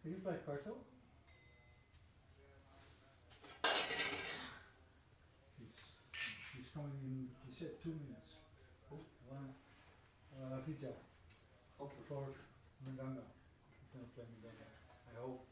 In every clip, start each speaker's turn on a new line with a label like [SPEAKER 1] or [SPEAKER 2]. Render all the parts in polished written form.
[SPEAKER 1] Can you play Cartel? He's coming in, he said 2 minutes. One, Vijay. Okay. For Mridanga. He's gonna play Mridanga. I hope.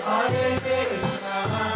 [SPEAKER 2] Hare Krishna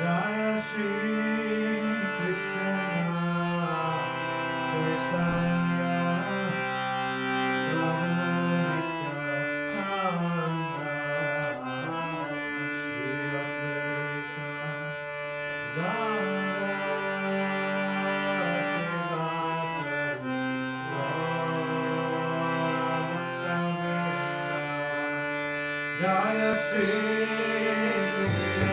[SPEAKER 1] Jaya Shri Krishna Chaitanya Prabhu Nityananda Shri Advaita Gadadhara Srivasari Gaura Bhakta Jaya Shri Krishna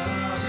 [SPEAKER 1] Jaya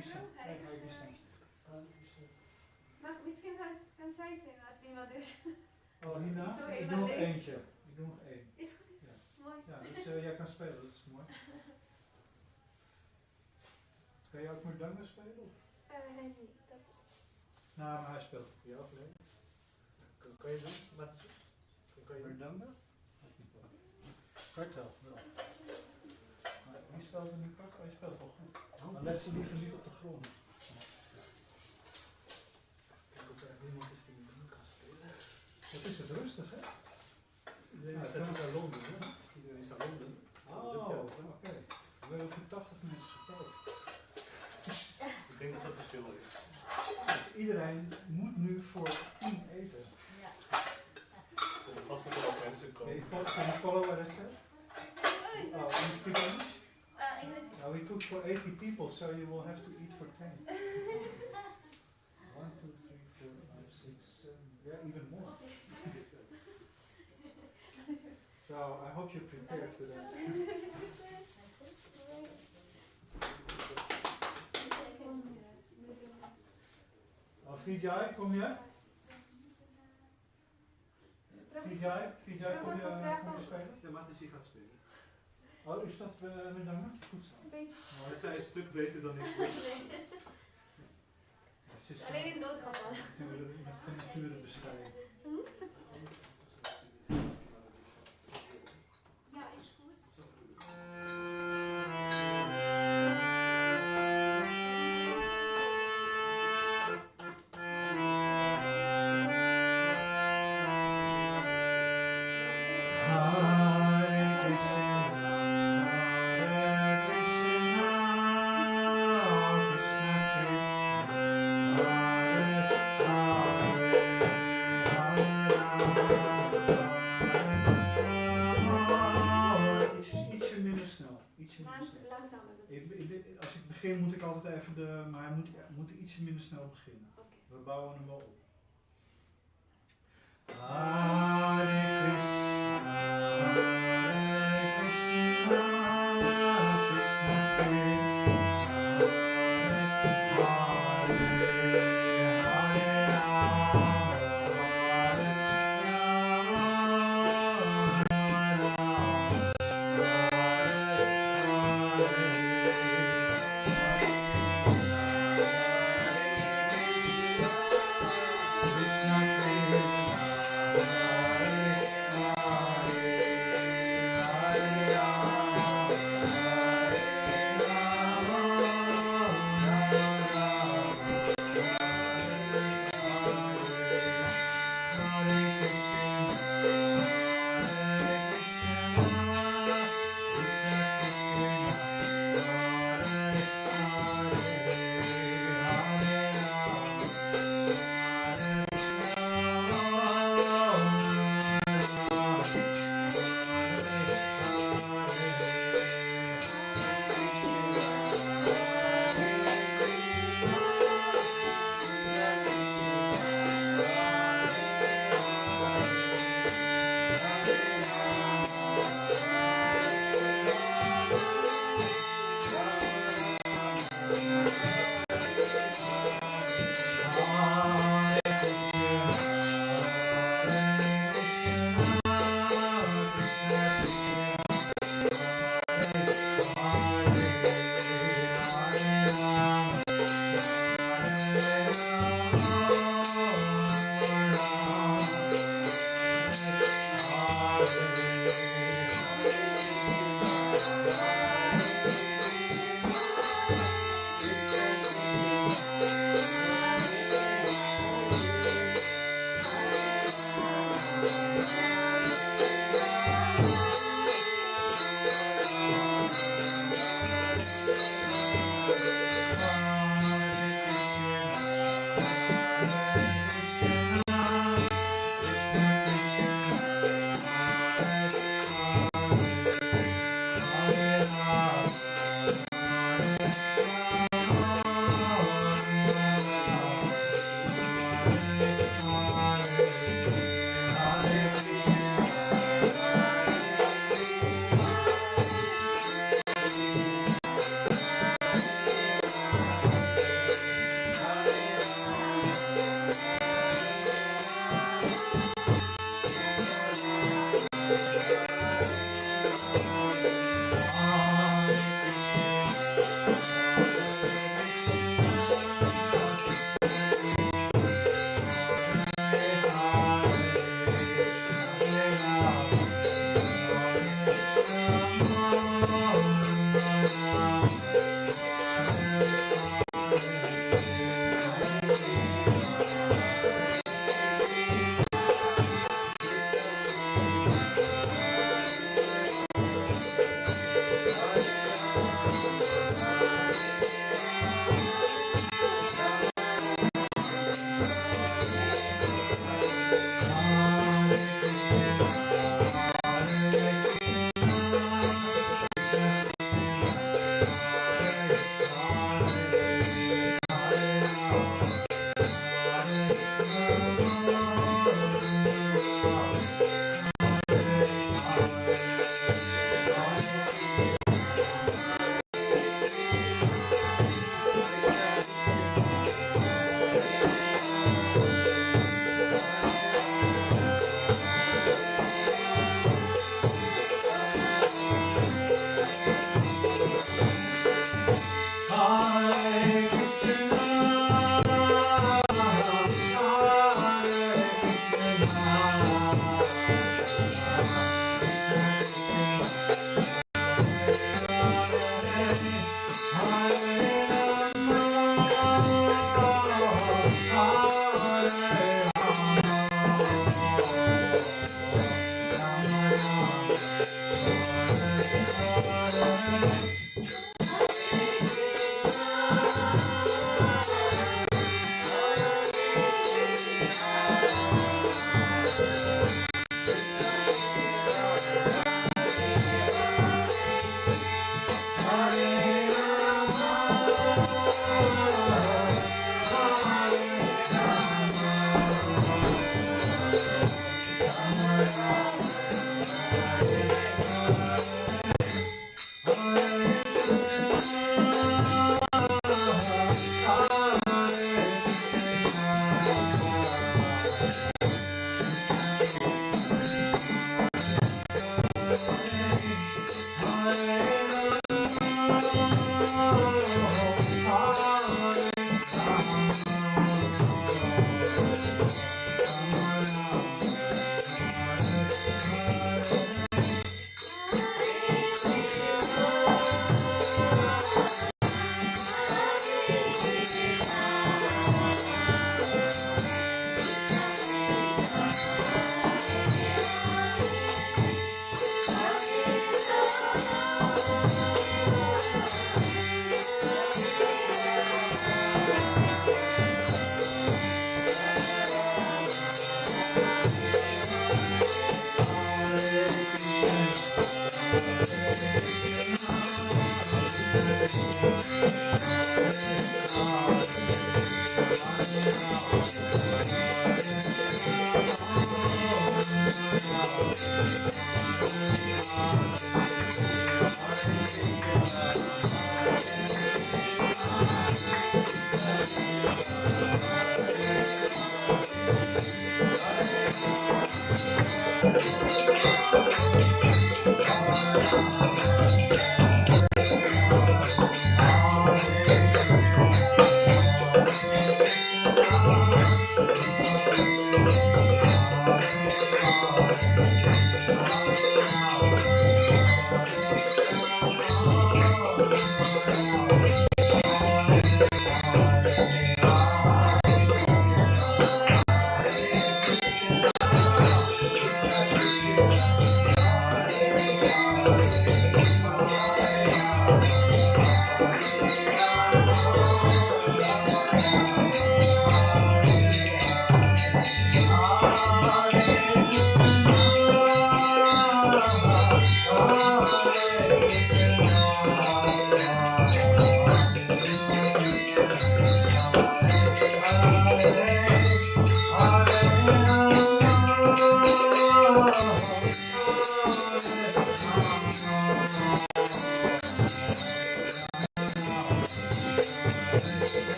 [SPEAKER 1] Krishna.
[SPEAKER 2] Hare
[SPEAKER 1] Hare
[SPEAKER 2] Krishna.
[SPEAKER 1] Krishna. Hare Krishna.
[SPEAKER 2] Maar misschien kan zij zijn als niemand is.
[SPEAKER 1] Oh, hierna?
[SPEAKER 2] Zo
[SPEAKER 1] Ik
[SPEAKER 2] even
[SPEAKER 1] doe nog
[SPEAKER 2] alleen.
[SPEAKER 1] eentje. Ik doe nog één.
[SPEAKER 2] Is goed, is
[SPEAKER 1] Ja.
[SPEAKER 2] goed. Mooi.
[SPEAKER 1] Ja, dus jij kan spelen, dat is mooi. Kan je ook Mridanga spelen?
[SPEAKER 2] Nee, nee. Dat...
[SPEAKER 1] Nou, maar hij speelt voor jou, of nee?
[SPEAKER 3] Kan je doen? Laat het zien. Kan je doen?
[SPEAKER 1] Mridanga? Kartel, wel. Maar wie speelt er nu kartel? Oh, je speelt wel goed. Dan let ze liever niet op de grond.
[SPEAKER 3] Kijk of er niemand is die niet kan spelen.
[SPEAKER 1] Wat is het rustig, hè?
[SPEAKER 3] Iedereen is natuurlijk naar Londen, hè? Iedereen is naar Londen.
[SPEAKER 1] Oh, oké. We hebben voor 80 mensen geteld.
[SPEAKER 3] Ik denk dat dat te veel is.
[SPEAKER 1] Dus iedereen moet nu voor 10 eten.
[SPEAKER 4] Ja.
[SPEAKER 3] Er zullen vast nog wel mensen
[SPEAKER 1] Can you
[SPEAKER 3] komen.
[SPEAKER 1] follow what I said? Oh, you speak English?
[SPEAKER 4] English.
[SPEAKER 1] Now we cook for 80 people, so you will have to eat for 10. 1, 2, 3, 4, 5, 6, 7, yeah, even more. So I hope you're prepared for that. Oh, Vijay, kom je? Vijay, kom je spelen?
[SPEAKER 3] Ja, Mataji gaat spelen.
[SPEAKER 1] Oh, is dat met een goed zo?
[SPEAKER 2] Een beetje.
[SPEAKER 3] Maar zij is een stuk beter dan ik.
[SPEAKER 2] Alleen in noodgeval.
[SPEAKER 1] Met natuurbestrijding.
[SPEAKER 2] Ja, is goed.
[SPEAKER 1] Hare Krishna, Hare Krishna, Krishna Krishna, Hare Hare. Ietsje minder snel. Ietsje minder snel.
[SPEAKER 2] Langzamer.
[SPEAKER 1] Als ik begin moet ik altijd even maar hij moet ietsje minder snel beginnen.
[SPEAKER 2] Oké.
[SPEAKER 1] We bouwen hem wel op. Hare Krishna, Hare Krishna, Krishna Krishna, Hare Hare, Hare Krishna Krishna, Hare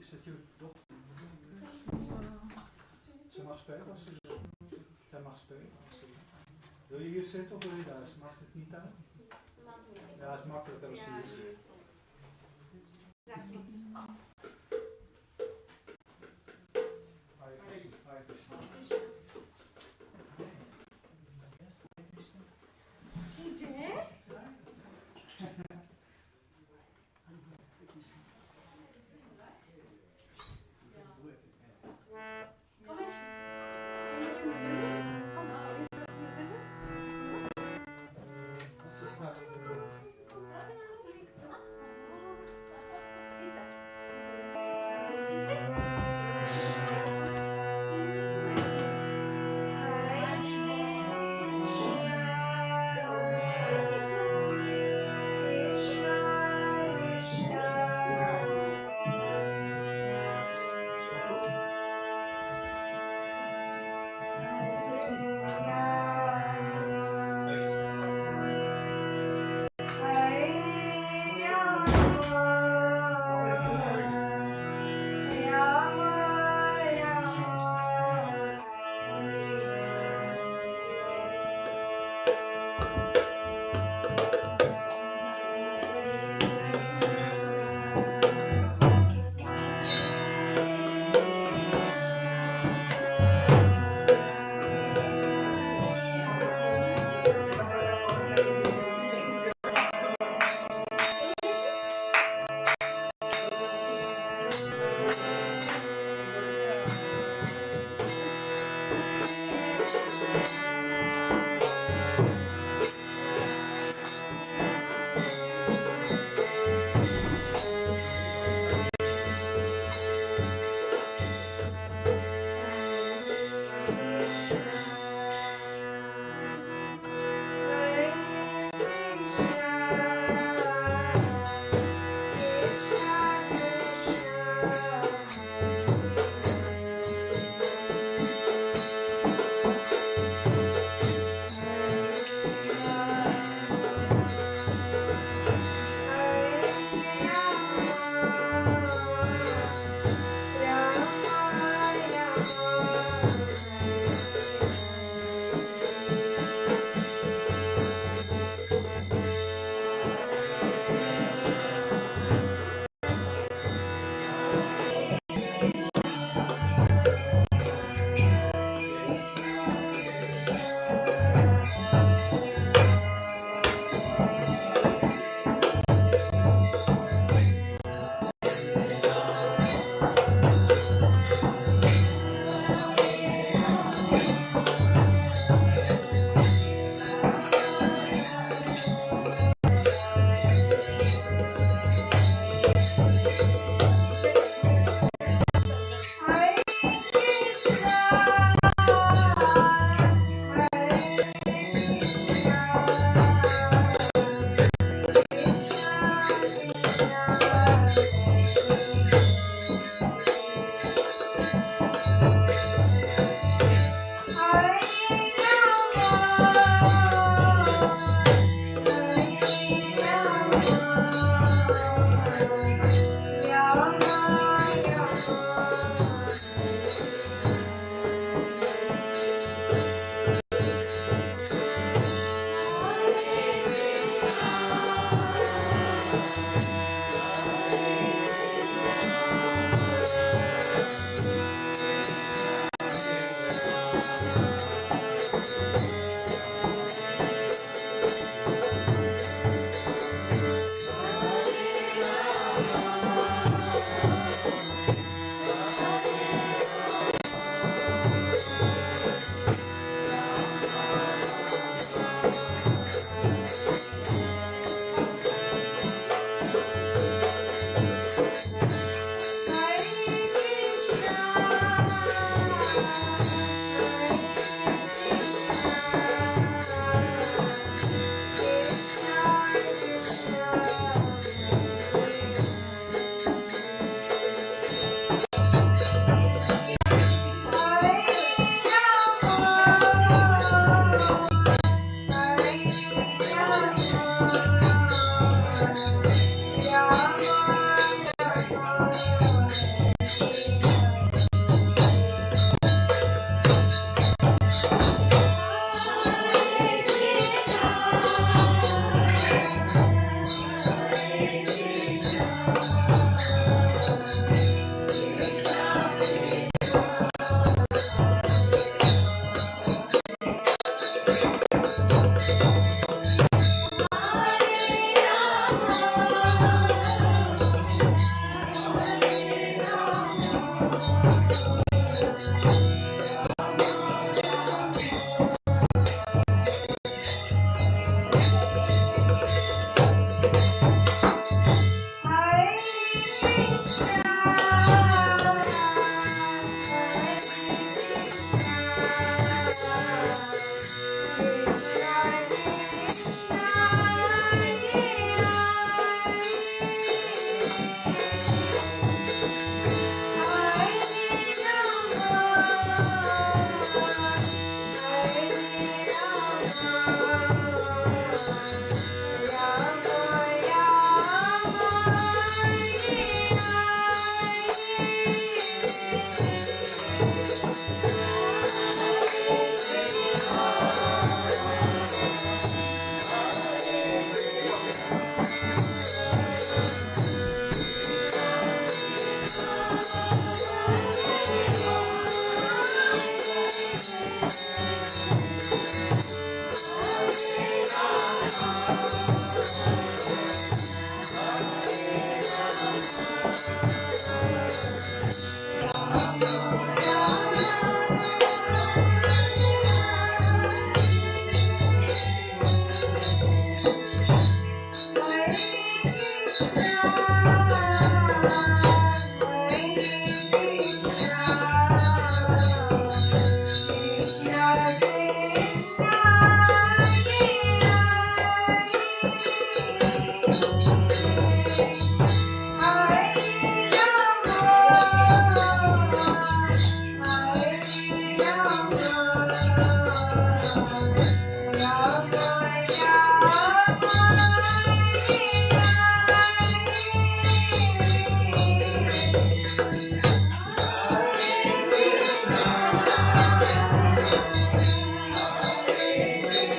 [SPEAKER 1] Is dat je dochter? Ze mag spelen als ze... Zij mag spelen als ze... Wil je hier zitten of wil je daar? Mag het niet aan? Ja, het is makkelijker als je hier zit.
[SPEAKER 2] Kom eens. Moet je me dunsen? Kom maar, jullie gaan me dunsen.
[SPEAKER 1] Als ze staat op de grond.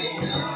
[SPEAKER 2] Hare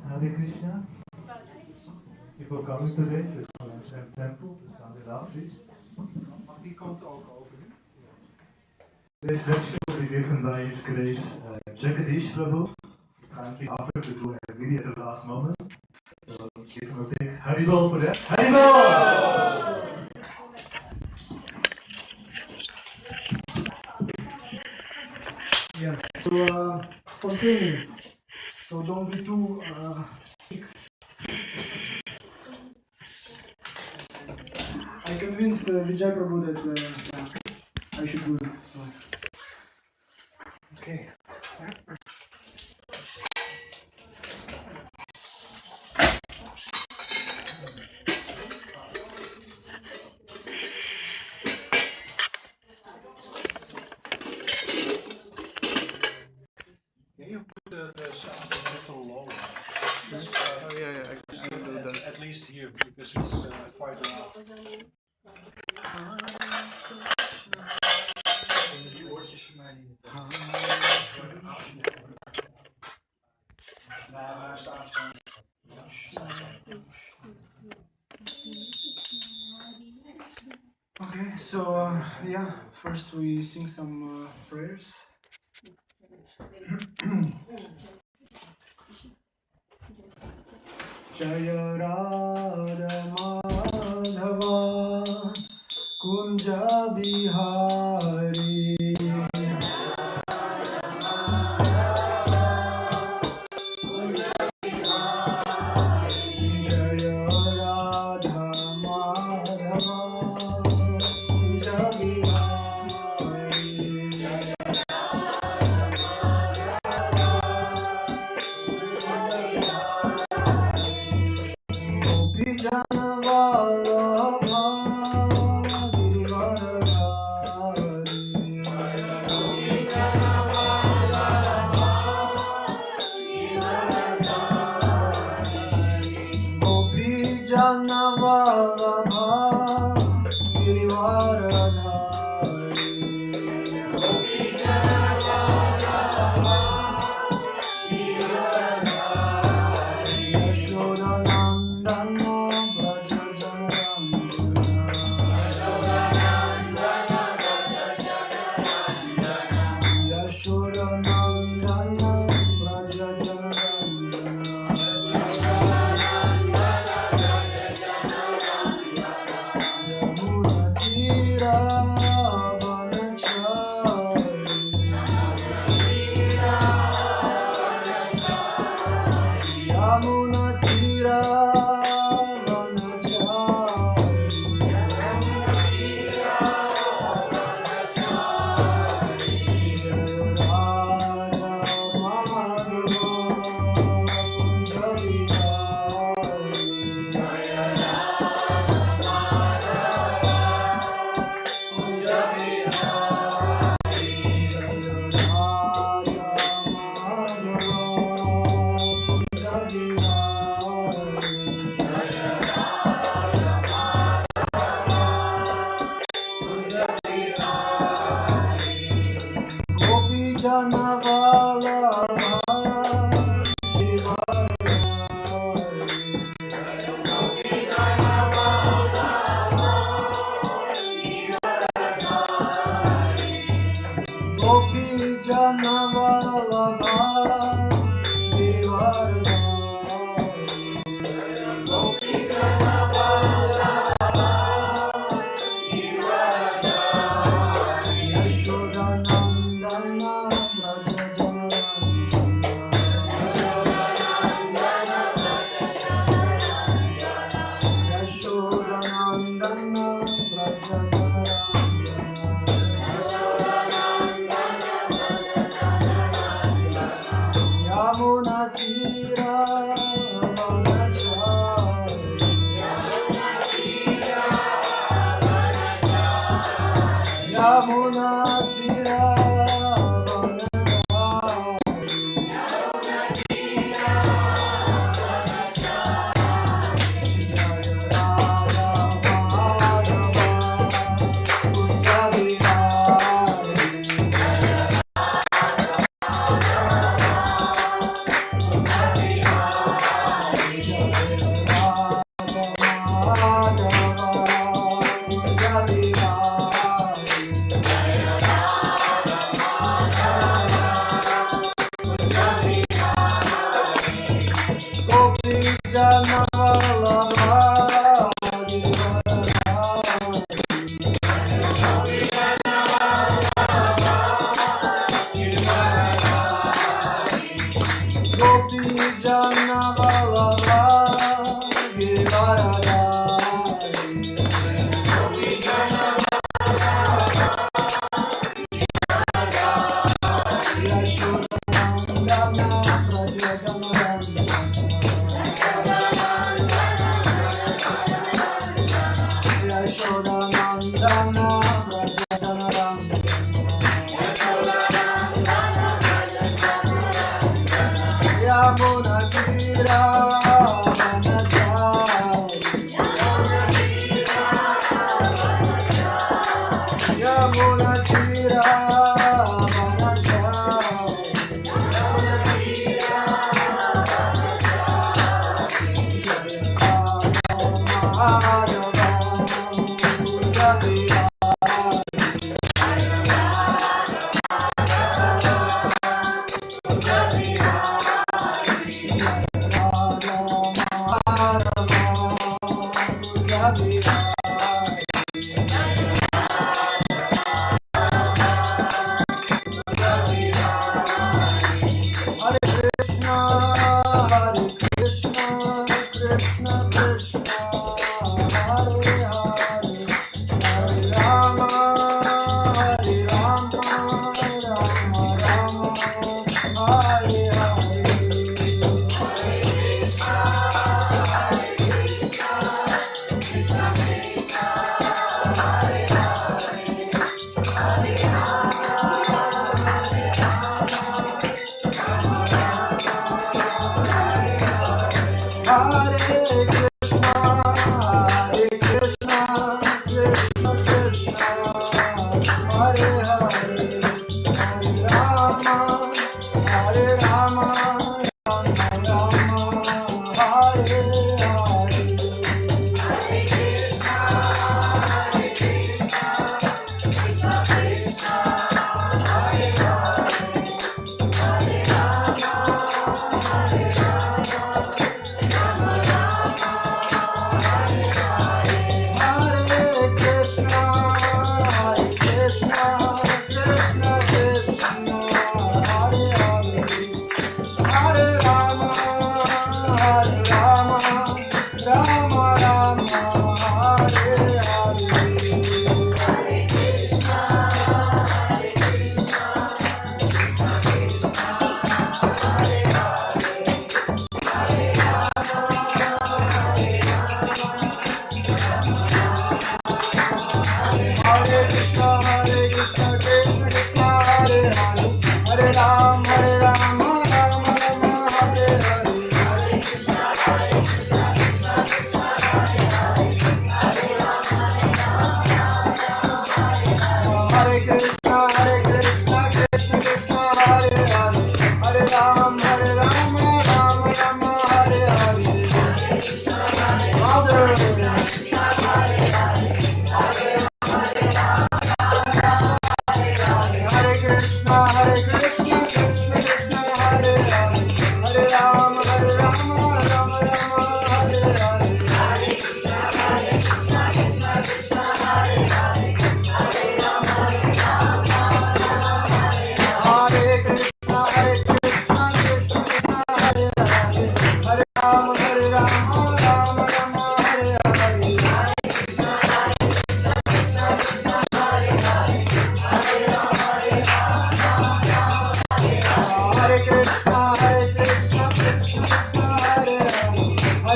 [SPEAKER 4] Hare Krishna. Before coming today to Swaminathan Temple, the Sunday Love Feast,
[SPEAKER 3] Want die kant ook over nu?
[SPEAKER 4] today's lecture will be given by His Grace Jagadish Prabhu. Kindly offered to do a video at the last moment. So give him a big Haribol for that. Haribol!
[SPEAKER 3] Yeah, so spontaneous. So don't be too sick. I convinced Vijay Prabhu that I should do it. So okay. Can you put the sound a little lower?
[SPEAKER 5] Yeah, I can do that.
[SPEAKER 3] At least here, because it's quite loud. Die oortjes van mij niet. Nee, maar hij staat gewoon. Okay, so yeah, first we sing some prayers. Jaya Radha Madhava Kunja Bihari Jaya Radha Madhava Kunja Bihari Gopi Jana Vallabha Girivardhari Yamuna Tira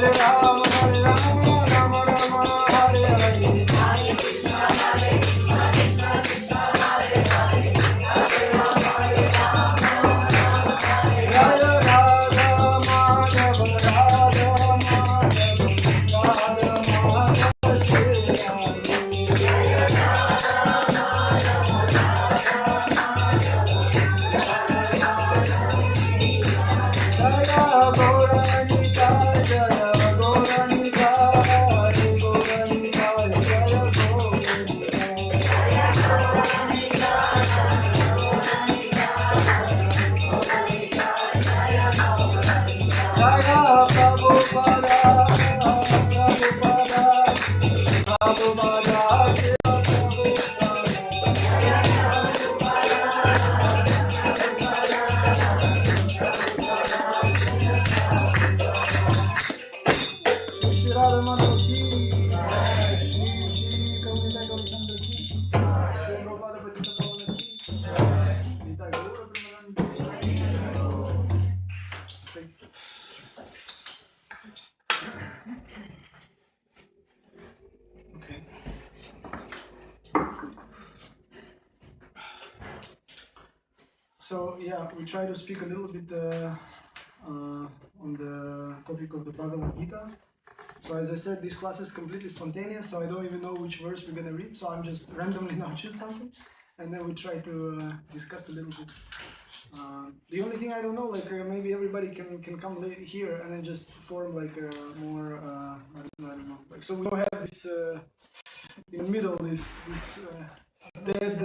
[SPEAKER 3] Okay. So yeah, we try to speak a little bit on the topic of the Bhagavad Gita. So as I said, this class is completely spontaneous, so I don't even know which verse we're gonna read. So I'm just randomly now choose something, and then we try to discuss a little bit. The only thing I don't know, like maybe everybody can come here and then just form like a more I don't know. Like so we don't have this in the middle this dead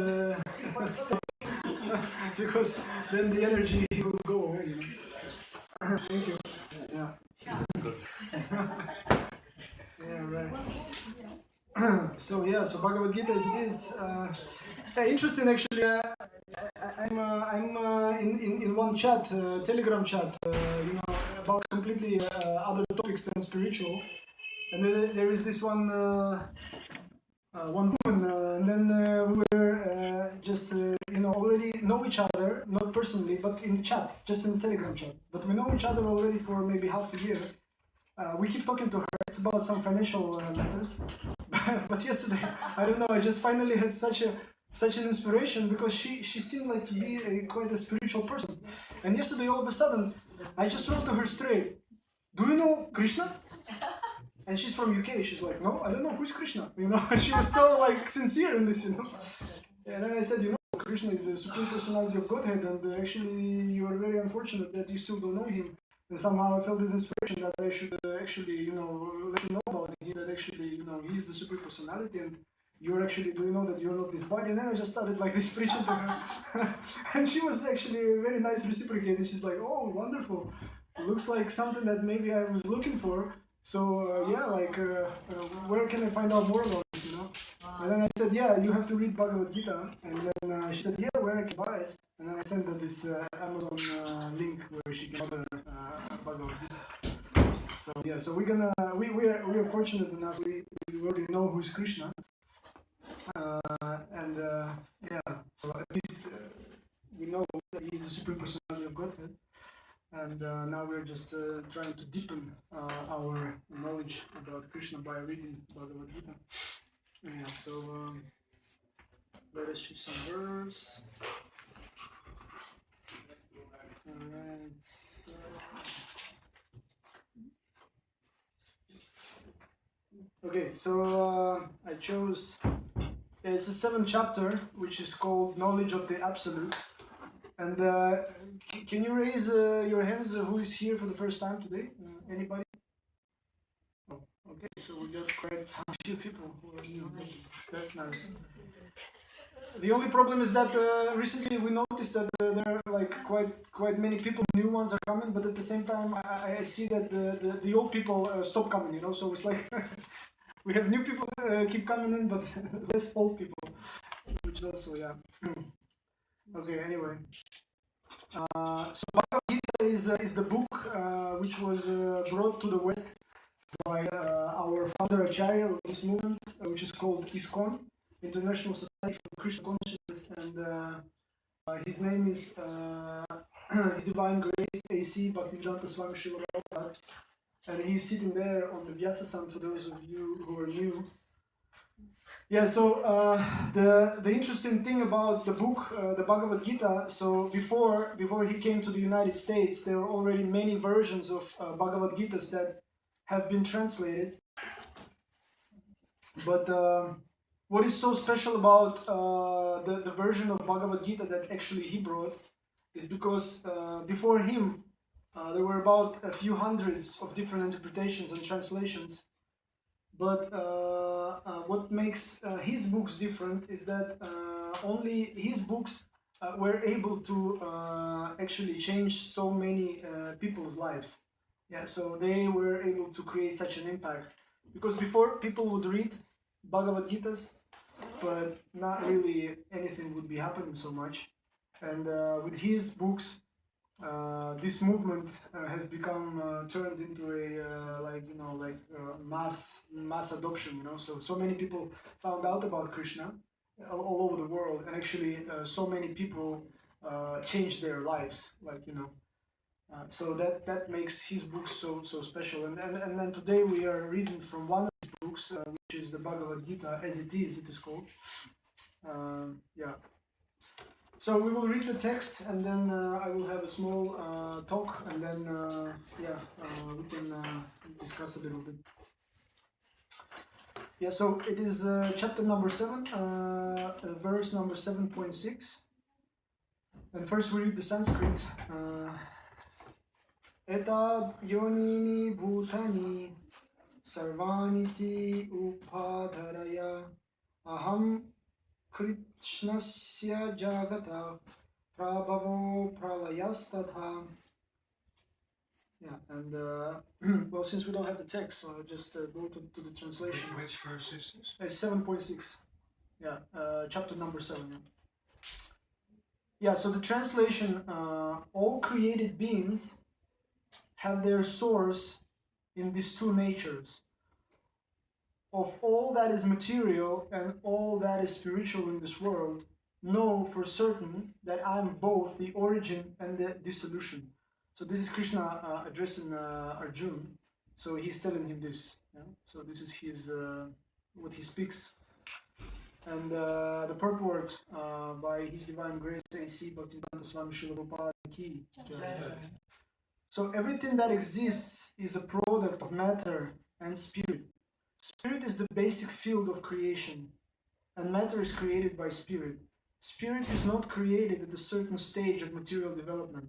[SPEAKER 3] because then the energy will go away. You know? Thank you. Yeah. Yeah, right. So Bhagavad Gita is interesting actually. I'm in one chat, Telegram chat, about completely other topics than spiritual, and there is this one woman, and then we were just already know each other, not personally, but in the chat, just in the Telegram chat. But we know each other already for maybe half a year. We keep talking to her. It's about some financial matters. But yesterday, I don't know. I just finally had such an inspiration because she seemed like to be quite a spiritual person. And yesterday, all of a sudden, I just wrote to her straight. Do you know Krishna? And she's from UK. She's like, no, I don't know who's Krishna. She was so like sincere in this. And then I said, Krishna is the Supreme Personality of Godhead, and actually, you are very unfortunate that you still don't know him. And somehow I felt this inspiration that I should actually, let you know about him, that actually, he is the Supreme Personality, and you're actually, do you know that you're not this body? And then I just started like this preaching to her. And she was actually very nice reciprocating. She's like, oh, wonderful. Looks like something that maybe I was looking for. So, where can I find out more about this, And then I said, yeah, you have to read Bhagavad Gita. And then she said, yeah, where I can buy it. And then I sent her this Amazon link where she can order Bhagavad Gita. So yeah, so we are fortunate enough. We already know who is Krishna, so at least we know that he is the Supreme Personality of Godhead. And now we're just trying to deepen our knowledge about Krishna by reading Bhagavad Gita. Yeah, so let us choose some verse. Alright. Okay, so I chose. It's the 7th chapter, which is called Knowledge of the Absolute. And can you raise your hands? Who is here for the first time today? Anybody? Oh, okay, so we got quite some few people who are new. That's nice. The only problem is that recently we noticed that there are like quite many people, new ones are coming, but at the same time I see that the old people stop coming. So it's like we have new people keep coming in, but less old people, which is also Okay, anyway. So Bhagavad Gita is the book which was brought to the West by our founder Acharya of this movement, which is called ISKCON, International Society for Krishna Consciousness, and his name is His Divine Grace A.C. Bhaktivedanta Swami Srila Prabhupada. and he's sitting there on the Vyasasan for those of you who are new. Yeah, so the interesting thing about the book, the Bhagavad Gita, so before he came to the United States, there were already many versions of Bhagavad Gitas that have been translated. But what is so special about the version of Bhagavad Gita that actually he brought is because before him there were about a few hundreds of different interpretations and translations. But what makes his books different is that only his books were able to actually change so many people's lives. Yeah, so they were able to create such an impact. Because before, people would read Bhagavad Gitas, but not really anything would be happening so much. And with his books, this movement has become turned into a mass adoption. So many people found out about Krishna all over the world, and actually so many people changed their lives. So that makes his books so special. And then today we are reading from one of his books, which is the Bhagavad Gita, as it is called. Yeah. So we will read the text, and then I will have a small talk, and then we can discuss a little bit. Yeah, so it is chapter number 7, verse number 7.6. And first we read the Sanskrit. Etad yonini bhutani sarvaniti upadharaya aham Krishnasya jagata prabhavo pralayastadha. Yeah, and well, since we don't have the text, so I'll just go to the translation.
[SPEAKER 1] Which verse is this?
[SPEAKER 3] It's 7.6. Yeah, chapter number 7. Yeah, so the translation, all created beings have their source in these two natures. Of all that is material and all that is spiritual in this world, know for certain that I am both the origin and the dissolution. So this is Krishna addressing Arjuna. So he's telling him this. Yeah? So this is his what he speaks. And the purport by His Divine Grace A.C. Bhaktivedanta Swami Srila Prabhupada Ki. So everything that exists is a product of matter and spirit. Spirit is the basic field of creation, and matter is created by spirit. Spirit is not created at a certain stage of material development.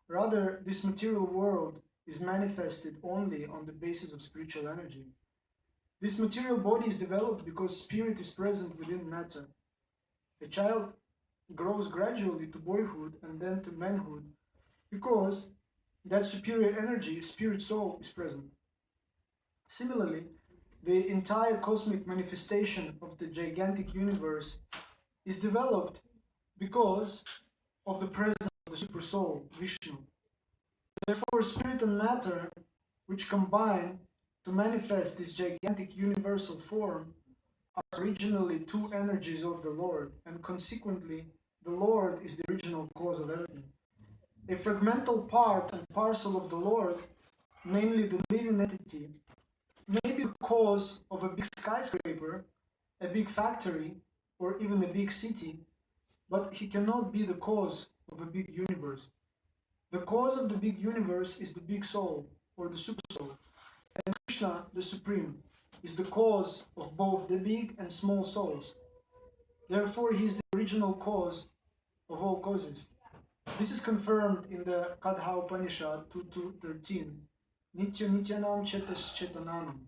[SPEAKER 3] Rather, this material world is manifested only on the basis of spiritual energy. This material body is developed because spirit is present within matter. A child grows gradually to boyhood and then to manhood because that superior energy, spirit soul, is present. Similarly, the entire cosmic manifestation of the gigantic universe is developed because of the presence of the super soul, Vishnu. Therefore, spirit and matter, which combine to manifest this gigantic universal form, are originally two energies of the Lord, and consequently, the Lord is the original cause of everything. A fragmental part and parcel of the Lord, namely the living entity, may be the cause of a big skyscraper, a big factory, or even a big city, but he cannot be the cause of a big universe. The cause of the big universe is the big soul, or the super soul, and Krishna, the Supreme, is the cause of both the big and small souls. Therefore, he is the original cause of all causes. This is confirmed in the Katha Upanishad 2.13. Nitya Nityanam Chetas Chetananam.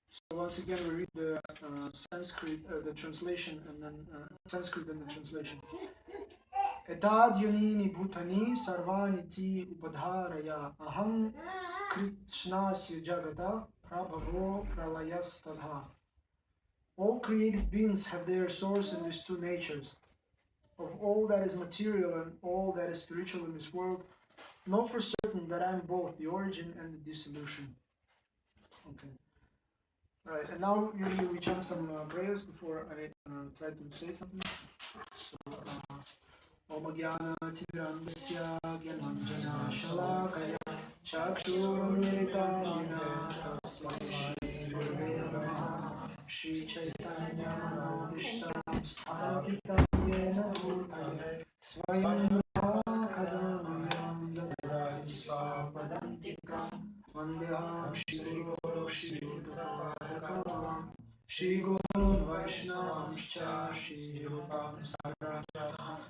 [SPEAKER 3] So once again we read the Sanskrit, the translation, and then Sanskrit and the translation. Etad yonini bhutani sarvani ti upadharaya aham krishnasya jagata prabhavo pralayastadha. All created beings have their source in these two natures. Of all that is material and all that is spiritual in this world, know for certain that I am both the origin and the dissolution. Okay. Right, and now usually we chant some prayers before I try to say something. So, Om Jnana Tirandasya Gyananjana Shalakaya Chakshurumilitam yena tasmai Shri Gurave Namaha Shri Chaitanya Manobishtam Sthapitam yena bhutale Swayam Kadamayan Dadati Svapadantikam Vandeham Shri Guru Shri Uttaraparakam Shri Guru Vaishnavamscha Shri Rupam Sagrata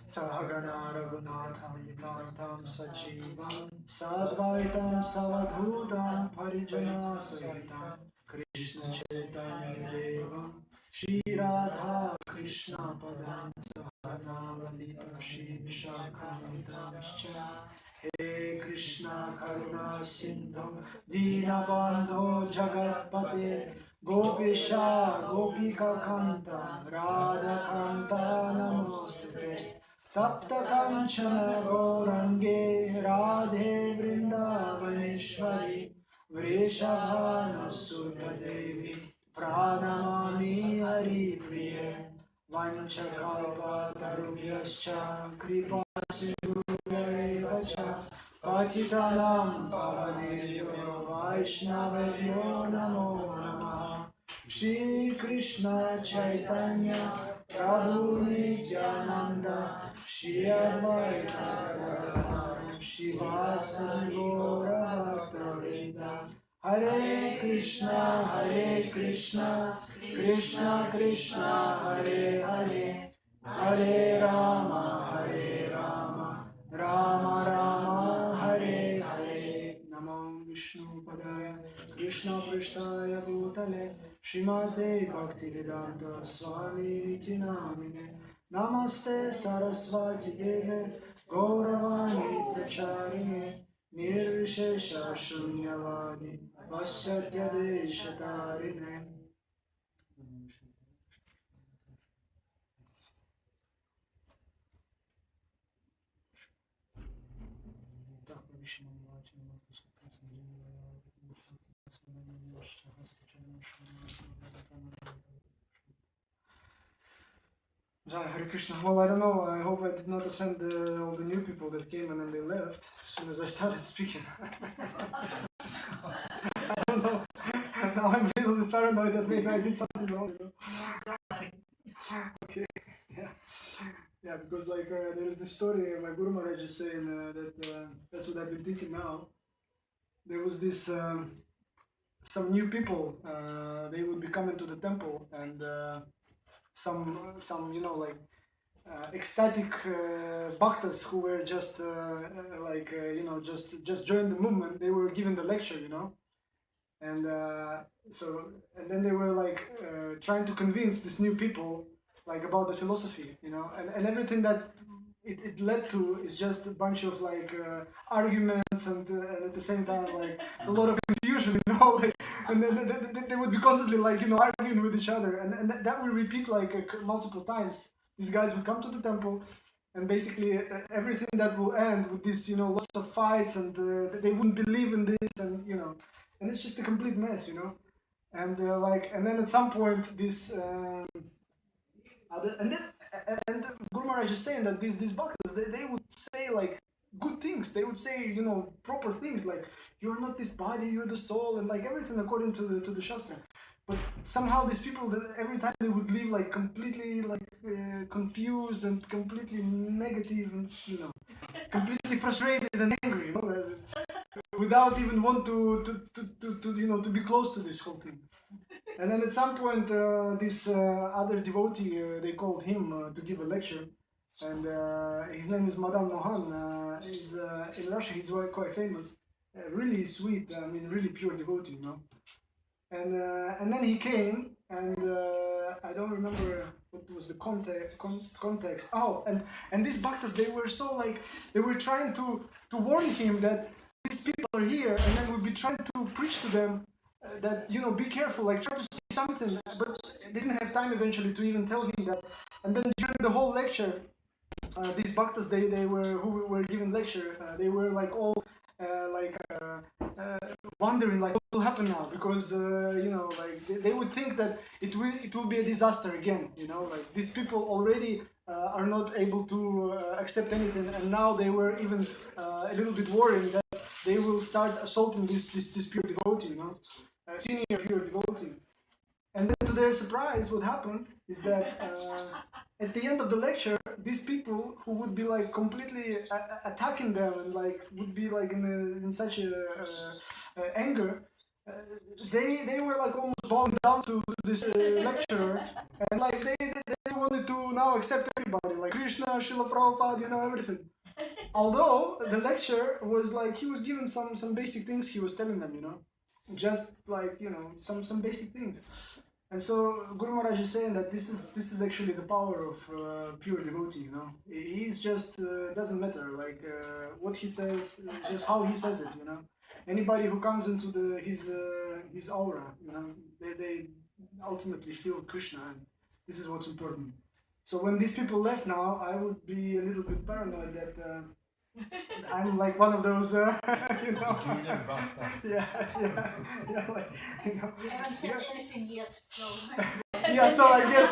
[SPEAKER 3] Sahagana Raghunatham Vitantam Sajivam Sadvaitam Savadhutam Parijana Sahitam Krishna Chaitanya Devam Shri Radha Krishna Padam Sahagana Lalita Shri Vishakamitamscha He Krishna Karuna Sindhu Dinabandho Jagatpate Gopisha Gopika Kanta Radha Kanta Namostute Tapta Kanchana Gaurange Radhe Vrindavaneshwari Vrishabhanu Sutta Devi Pranamami Hari Priye Vanchakalpa Tarubhyascha Kripa Sindhubhyaeva Patitanam Pavanebhyo Vaishnavebhyo Namo Namaha Shri Krishna Chaitanya Prabhu Nityananda Shri Advaita Gadadhara Shivasari Gaura Bhakta Hare Krishna Krishna Krishna Hare Hare Hare Rama Rama Rama Hare Hare Namo Vishnu Padaya Krishna Prishtaya Bhutale Srimate Bhaktivedanta Swami Niti Namine Namaste Sarasvati Deve Gauravani Pracharine Nirvishesha Shunyavadi Paschatya Deshatarine Hare Krishna. Well, I don't know. I hope I did not offend all the new people that came and then they left as soon as I started speaking. I don't know. Now I'm a little bit paranoid that maybe I did something wrong. You know? Okay. Yeah, because like there is this story. My Guru Maharaj is saying that that's what I've been thinking now. There was this some new people. They would be coming to the temple and. Some you know like ecstatic bhaktas who were just you know just joined the movement. They were given the lecture, you know, and and then they were like trying to convince these new people like about the philosophy, you know, and everything that it led to is just a bunch of like arguments and at the same time like a lot of confusion, you know, like. And then they would be constantly like, you know, arguing with each other. And that would repeat like multiple times. These guys would come to the temple and basically everything that will end with this, you know, lots of fights and they wouldn't believe in this and, you know, and it's just a complete mess, you know. And and then at some point this, and Guru Maharaj is saying that these bhaktas, they would say like good things. They would say, you know, proper things like, you're not this body, you're the soul, and like everything according to the Shastra. But somehow these people, every time they would leave like completely like confused and completely negative and, you know, completely frustrated and angry, you know, without even want to you know, to be close to this whole thing. And then at some point, this other devotee, they called him to give a lecture. And his name is Madan Mohan. He's in Russia. He's quite famous. Really sweet. I mean, really pure devotee, you know. And then he came, and I don't remember what was the context. Oh, and these bhaktas, they were so like they were trying to warn him that these people are here, and then we'd be trying to preach to them that, you know, be careful, like try to say something, but they didn't have time eventually to even tell him that. And then during the whole lecture. These bhaktas, they were who were giving lecture. They were like all wondering like what will happen now, because you know, like they would think that it will be a disaster again. You know, like these people already are not able to accept anything, and now they were even a little bit worried that they will start assaulting this pure devotee, senior pure devotee. And then to their surprise, what happened is that at the end of the lecture, these people who would be like completely attacking them and like would be like in such a anger, they were like almost bowing down to this lecturer, and like they wanted to now accept everybody, like Krishna, Srila Prabhupada, everything. Although the lecture was like he was given some basic things he was telling them, just like some basic things. And so Guru Maharaj is saying that this is actually the power of pure devotee. He's just doesn't matter like what he says, just how he says it. Anybody who comes into his aura, they ultimately feel Krishna, and this is what's important. So when these people left now, I would be a little bit paranoid that I'm like one of those,
[SPEAKER 2] We haven't said anything yet. So.
[SPEAKER 3] Yeah, so I guess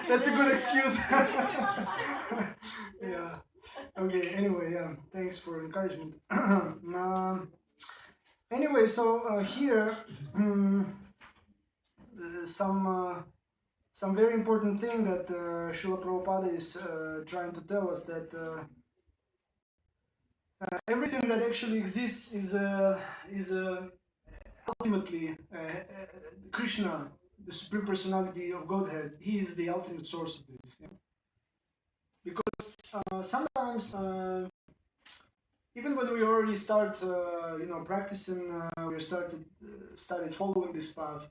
[SPEAKER 3] that's a good excuse. Yeah. Okay. Anyway, thanks for encouragement. Anyway, so here some very important thing that Srila Prabhupada is trying to tell us, that everything that actually exists is ultimately Krishna, the supreme personality of Godhead. He is the ultimate source of this. Because sometimes, even when we already start, practicing, we started following this path.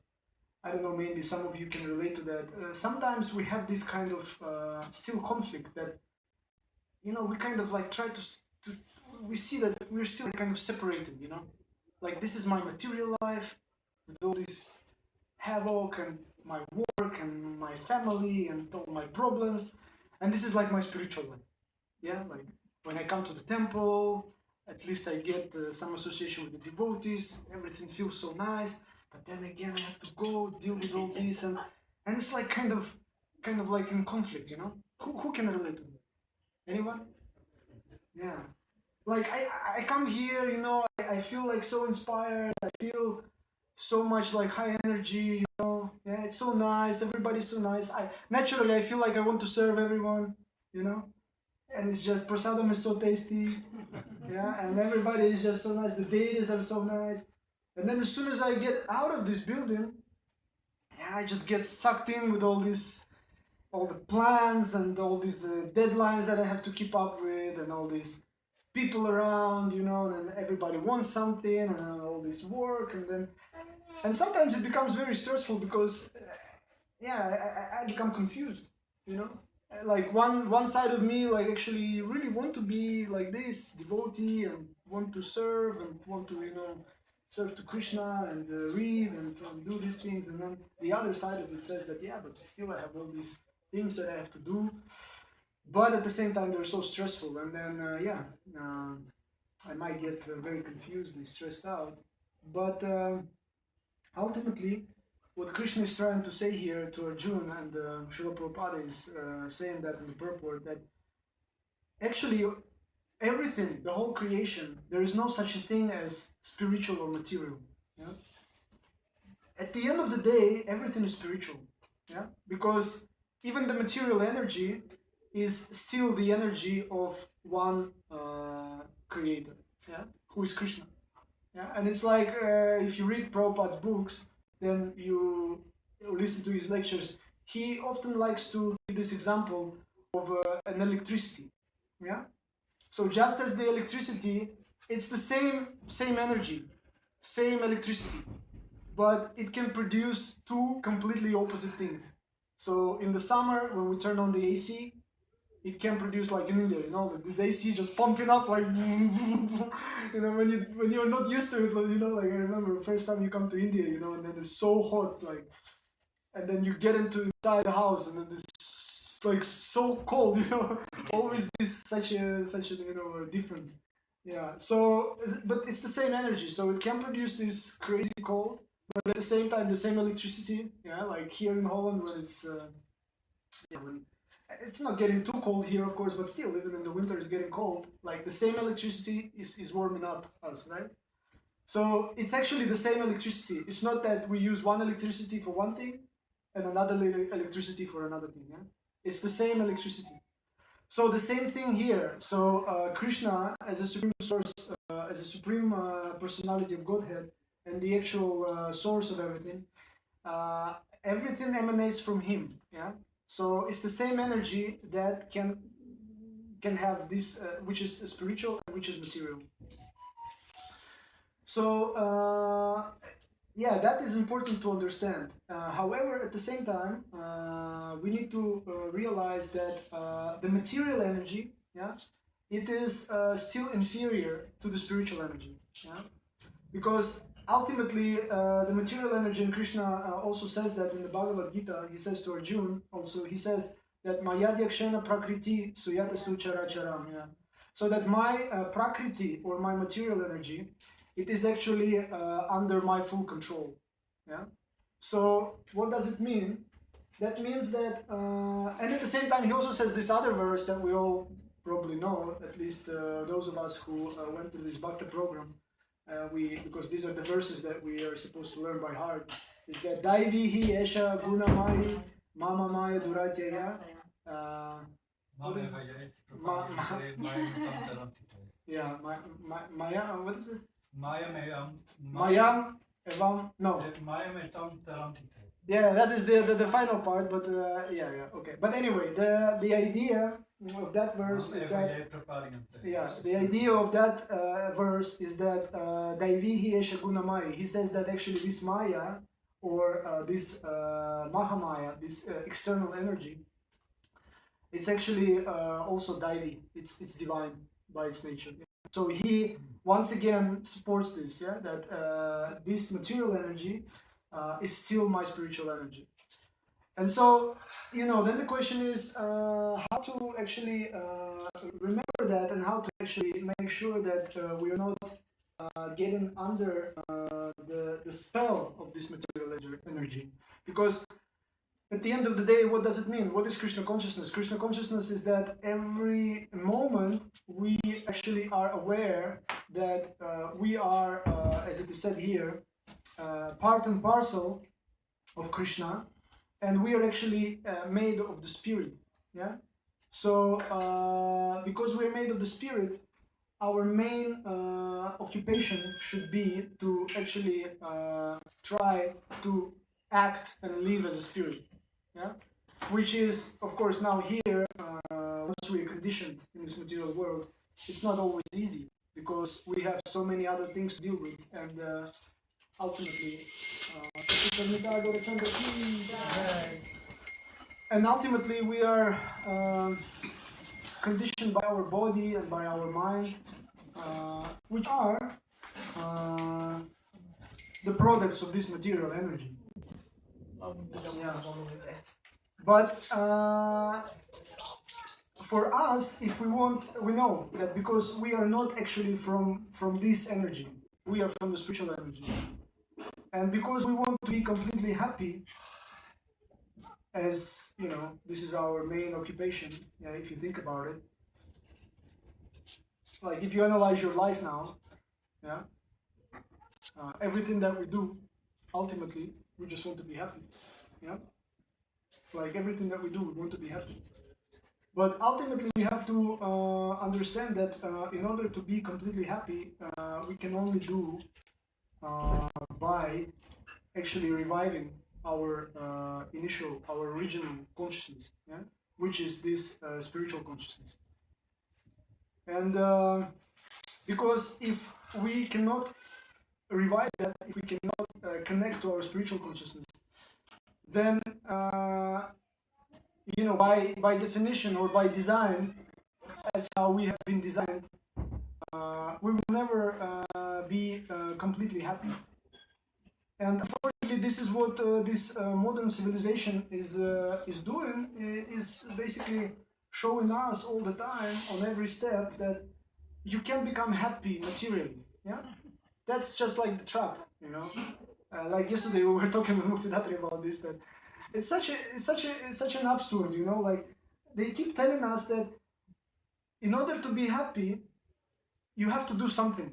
[SPEAKER 3] I don't know, maybe some of you can relate to that. Sometimes we have this kind of still conflict that, we kind of like try to we see that we're still kind of separated, like this is my material life with all this havoc and my work and my family and all my problems, and this is like my spiritual life. Like when I come to the temple, at least I get some association with the devotees, everything feels so nice, but then again I have to go deal with all this, and it's like kind of like in conflict. Who can relate to that? Anyone? Yeah. Like I come here, I feel like so inspired, I feel so much like high energy, yeah, it's so nice, everybody's so nice. Naturally I feel like I want to serve everyone, and it's just prasadam is so tasty, yeah, and everybody is just so nice, the deities are so nice. And then as soon as I get out of this building, yeah, I just get sucked in with all the plans and all these deadlines that I have to keep up with, and all these people around, and everybody wants something, and all this work, and sometimes it becomes very stressful because, I become confused, Like one side of me, like actually really want to be like this devotee and want to serve and want to, serve to Krishna and read and do these things, and then the other side of it says that but still I have all these things that I have to do. But at the same time, they're so stressful, and then I might get very confused and stressed out. But ultimately, what Krishna is trying to say here to Arjuna, and Srila Prabhupada is saying that in the purport, that actually everything, the whole creation, there is no such a thing as spiritual or material. At the end of the day, everything is spiritual, because even the material energy is still the energy of one creator, who is Krishna. And it's like if you read Prabhupada's books, then you listen to his lectures, he often likes to give this example of an electricity. So just as the electricity, it's the same energy, same electricity, but it can produce two completely opposite things. So in the summer, when we turn on the AC, it can produce, like in India, this AC just pumping up like, when you're not used to it, like I remember the first time you come to India, and then it's so hot, like, and then you get inside the house, and then it's like so cold, always this such a difference. So, but it's the same energy, so it can produce this crazy cold, but at the same time, the same electricity, like here in Holland, when it's, it's not getting too cold here, of course, but still, even in the winter, it's getting cold. Like the same electricity is warming up us, right? So it's actually the same electricity. It's not that we use one electricity for one thing and another electricity for another thing. Yeah? It's the same electricity. So the same thing here. So Krishna, as a supreme source, as a supreme personality of Godhead, and the actual source of everything, everything emanates from him. Yeah. So it's the same energy that can have this, which is spiritual and which is material. So yeah, that is important to understand. However, at the same time, we need to realize that the material energy, yeah, it is still inferior to the spiritual energy, yeah, because ultimately the material energy, and Krishna also says that in the Bhagavad Gita. He says to Arjuna also, he says that Mayadhyakshena prakriti suyata sucharacharam, yeah, so that my prakriti, or my material energy, it is actually under my full control. Yeah. So what does it mean? That means that, and at the same time, he also says this other verse that we all probably know, at least those of us who went to this Bhakta program, because these are the verses that we are supposed to learn by heart. Is that Daivihi Esha Gunamai Mama Maya Duratyaya. Yeah, Maya, what is it? Mayam evam, no. Yeah, that is the final part, but yeah, okay. But anyway, the idea of that verse is that, yeah, the idea of that verse is that Daivihi Esha Gunamai. He says that actually this Maya, or this Mahamaya, this external energy, it's actually also Daivi. It's divine by its nature. So he once again supports this, yeah, that this material energy is still my spiritual energy. And so, then the question is how to actually remember that, and how to actually make sure that we are not getting under the spell of this material energy. Because at the end of the day, what does it mean? What is Krishna consciousness? Krishna consciousness is that every moment we actually are aware that we are, as it is said here, part and parcel of Krishna, and we are actually made of the spirit. Yeah. So because we are made of the spirit, our main occupation should be to actually try to act and live as a spirit. Yeah, which is, of course, now here, once we are conditioned in this material world, it's not always easy, because we have so many other things to deal with, and ultimately, we are conditioned by our body and by our mind, which are the products of this material energy. Yeah. But for us, if we want, we know that because we are not actually from this energy, we are from the spiritual energy. And because we want to be completely happy, as this is our main occupation, yeah, if you think about it. Like if you analyze your life now, yeah, everything that we do, ultimately, we just want to be happy. Yeah, like everything that we do, we want to be happy. But ultimately, we have to understand that in order to be completely happy, we can only do by actually reviving our our original consciousness, yeah, which is this spiritual consciousness. And because if we cannot revive that, if we cannot connect to our spiritual consciousness, then by definition or by design, as how we have been designed, we will never be completely happy. And unfortunately, this is what this modern civilization is doing. Is basically showing us all the time, on every step, that you can become happy materially. Yeah, that's just like the trap. Like yesterday we were talking with Muktidatri about this. That it's such an absurd. Like they keep telling us that in order to be happy, you have to do something.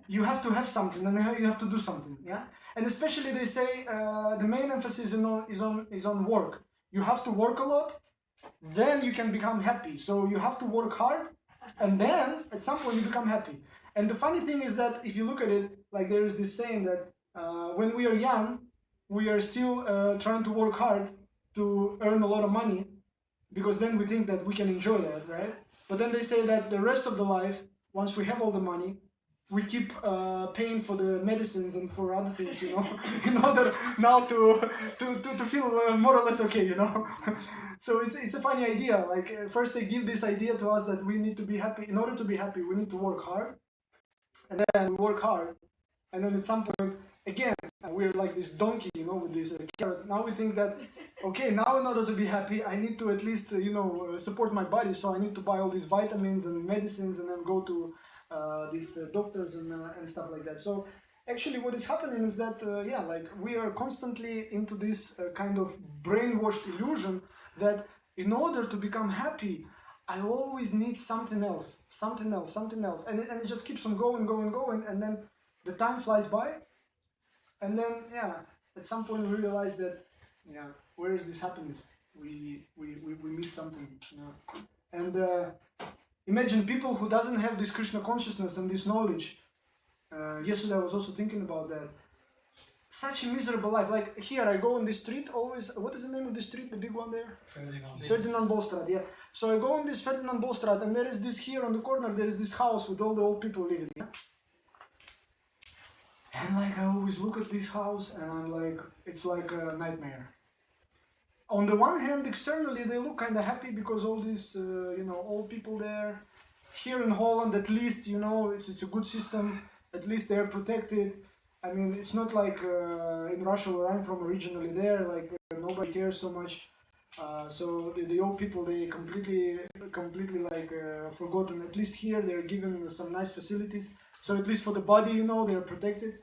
[SPEAKER 3] You have to have something, and you have to do something. Yeah, and especially they say the main emphasis is on work. You have to work a lot, then you can become happy. So you have to work hard, and then at some point you become happy. And the funny thing is that if you look at it, like there is this saying that when we are young, we are still trying to work hard to earn a lot of money, because then we think that we can enjoy that, right? But then they say that the rest of the life, once we have all the money, we keep paying for the medicines and for other things, you know, in order now to feel more or less okay, you know. So it's a funny idea. Like first they give this idea to us that we need to be happy. In order to be happy, we need to work hard, and then we work hard, and then at some point again we're like this donkey, you know, with this carrot. Now we think that okay, now in order to be happy, I need to at least support my body, so I need to buy all these vitamins and medicines, and then go to these doctors and stuff like that. So actually what is happening is that like we are constantly into this kind of brainwashed illusion that in order to become happy, I always need something else, and it just keeps on going, and then the time flies by, and then at some point we realize that where is this happiness? We miss something, you know. And imagine people who doesn't have this Krishna consciousness and this knowledge. Yesterday I was also thinking about that. Such a miserable life. Like here I go on the street always. What is the name of the street? The big one there? Ferdinand Bolstraat. Yeah. So I go on this Ferdinand Bolstraat, and there is this here on the corner. There is this house with all the old people living. Yeah? And like I always look at this house, and I'm like, it's like a nightmare. On the one hand, externally they look kind of happy because all these old people there. Here in Holland, at least, you know, it's a good system. At least they're protected. I mean, it's not like in Russia where I'm from originally. There, like nobody cares so much. So the old people, they completely like forgotten. At least here they're given some nice facilities. So at least for the body, you know, they're protected.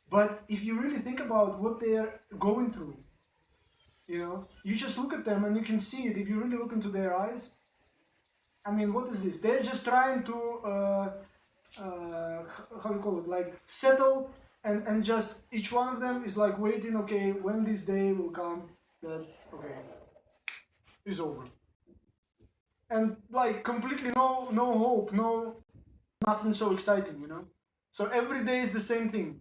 [SPEAKER 3] But if you really think about what they're going through, you know, you just look at them and you can see it. If you really look into their eyes, I mean, what is this? They're just trying to how do you call it? Like settle, and just each one of them is like waiting. Okay, when this day will come, that okay, is over. And like completely no hope, nothing so exciting, you know. So every day is the same thing.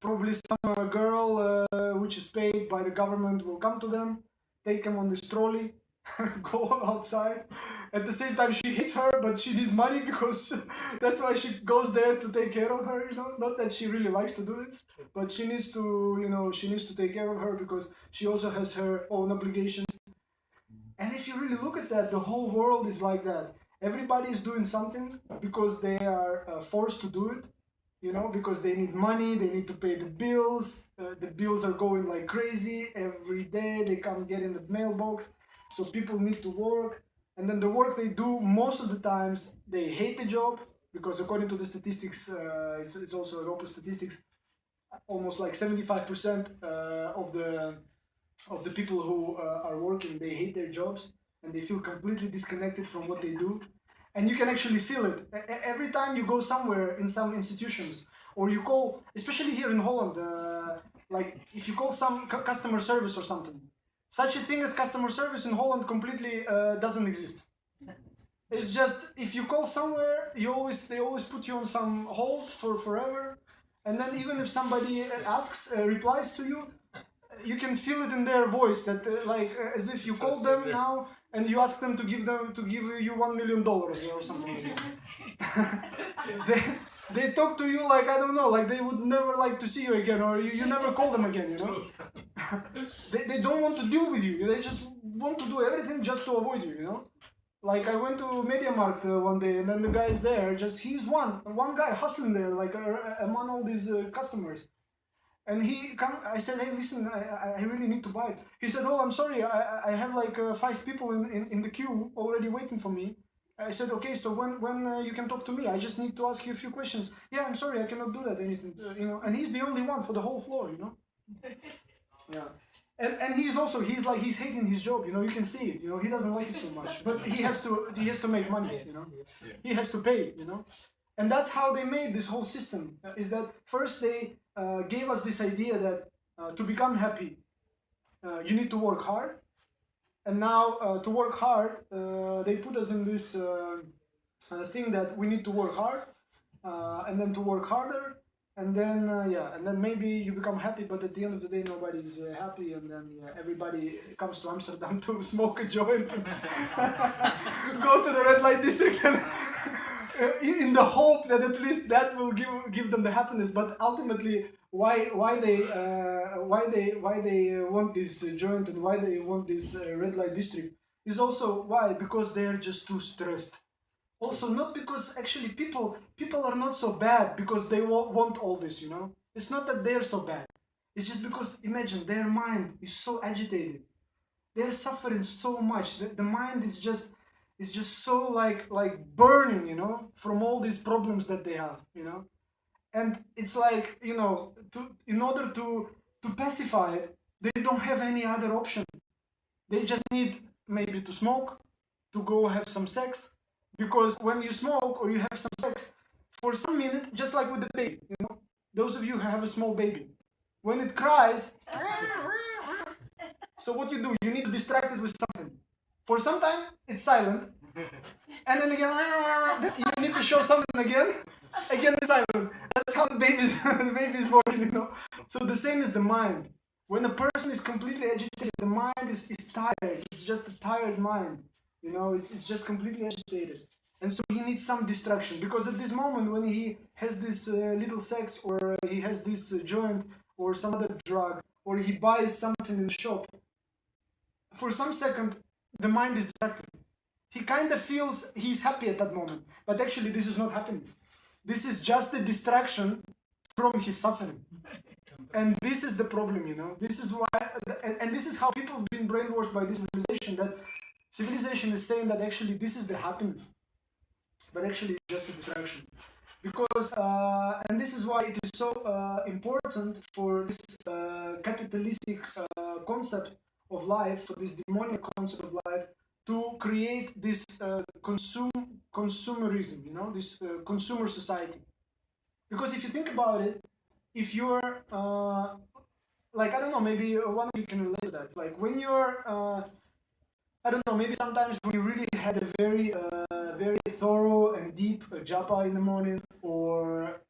[SPEAKER 3] Probably some girl which is paid by the government will come to them, take them on this trolley, go outside. At the same time, she hates her, but she needs money because that's why she goes there to take care of her. You know, not that she really likes to do this, but she needs to take care of her because she also has her own obligations. And if you really look at that, the whole world is like that. Everybody is doing something because they are forced to do it. You know, because they need money, they need to pay the bills. The bills are going like crazy every day. They can't get in the mailbox, so people need to work. And then the work they do, most of the times, they hate the job because according to the statistics, it's also Europa statistics, almost like 75% of the people who are working, they hate their jobs and they feel completely disconnected from what they do. And you can actually feel it. Every time you go somewhere in some institutions, or you call, especially here in Holland, like if you call some customer service or something, such a thing as customer service in Holland completely doesn't exist. It's just, if you call somewhere, they always put you on some hold for forever. And then even if somebody replies to you, you can feel it in their voice that as if you called them now and you ask them to give you $1 million or something like that. They talk to you like, I don't know, like they would never like to see you again, or you never call them again, you know. They don't want to deal with you. They just want to do everything just to avoid you, you know. Like I went to MediaMarkt one day, and then the guy is there. He's one guy hustling there, like among all these customers. And I said, hey, listen, I really need to buy it. He said, oh, I'm sorry, I have like 5 people in the queue already waiting for me. I said, okay, so when you can talk to me, I just need to ask you a few questions. Yeah, I'm sorry, I cannot do that, anything, you know. And he's the only one for the whole floor, you know. Yeah. And he's hating his job, you know, you can see it, you know, he doesn't like it so much, but he has to make money, you know, he has to pay, you know. And that's how they made this whole system, is that first they gave us this idea that to become happy, you need to work hard. And now to work hard, they put us in this thing that we need to work hard, and then to work harder, and then and then maybe you become happy, but at the end of the day nobody is happy, and then everybody comes to Amsterdam to smoke a joint, and go to the red light district, and in the hope that at least that will give them the happiness. But ultimately, why they want this joint and why they want this red light district is also why, because they are just too stressed. Also, not because actually people are not so bad because they want all this, you know. It's not that they're so bad. It's just because, imagine, their mind is so agitated. They're suffering so much. The mind is just so like burning, you know, from all these problems that they have, you know. And it's like, you know, in order to pacify it, they don't have any other option. They just need maybe to smoke, to go have some sex. Because when you smoke or you have some sex, for some minute, just like with the baby, you know, those of you who have a small baby, when it cries, so what you do, you need to distract it with something. For some time, it's silent, and then again, you need to show something again it's silent. That's how the baby is born, you know. So the same is the mind. When a person is completely agitated, the mind is tired. It's just a tired mind. You know, it's just completely agitated. And so he needs some distraction, because at this moment when he has this little sex, or he has this joint or some other drug, or he buys something in the shop, for some second the mind is distracted. He kind of feels he's happy at that moment, but actually this is not happiness. This is just a distraction from his suffering. And this is the problem, you know. This is why, and this is how people have been brainwashed by this civilization, that civilization is saying that actually this is the happiness, but actually it's just a distraction. Because, and this is why it is so important for this capitalistic concept of life, for this demonic concept of life, to create this consumerism, you know, this consumer society. Because if you think about it, if you're, like, I don't know, maybe one of you can relate to that. Like when you're, I don't know, maybe sometimes when you really had a very thorough and deep japa in the morning, or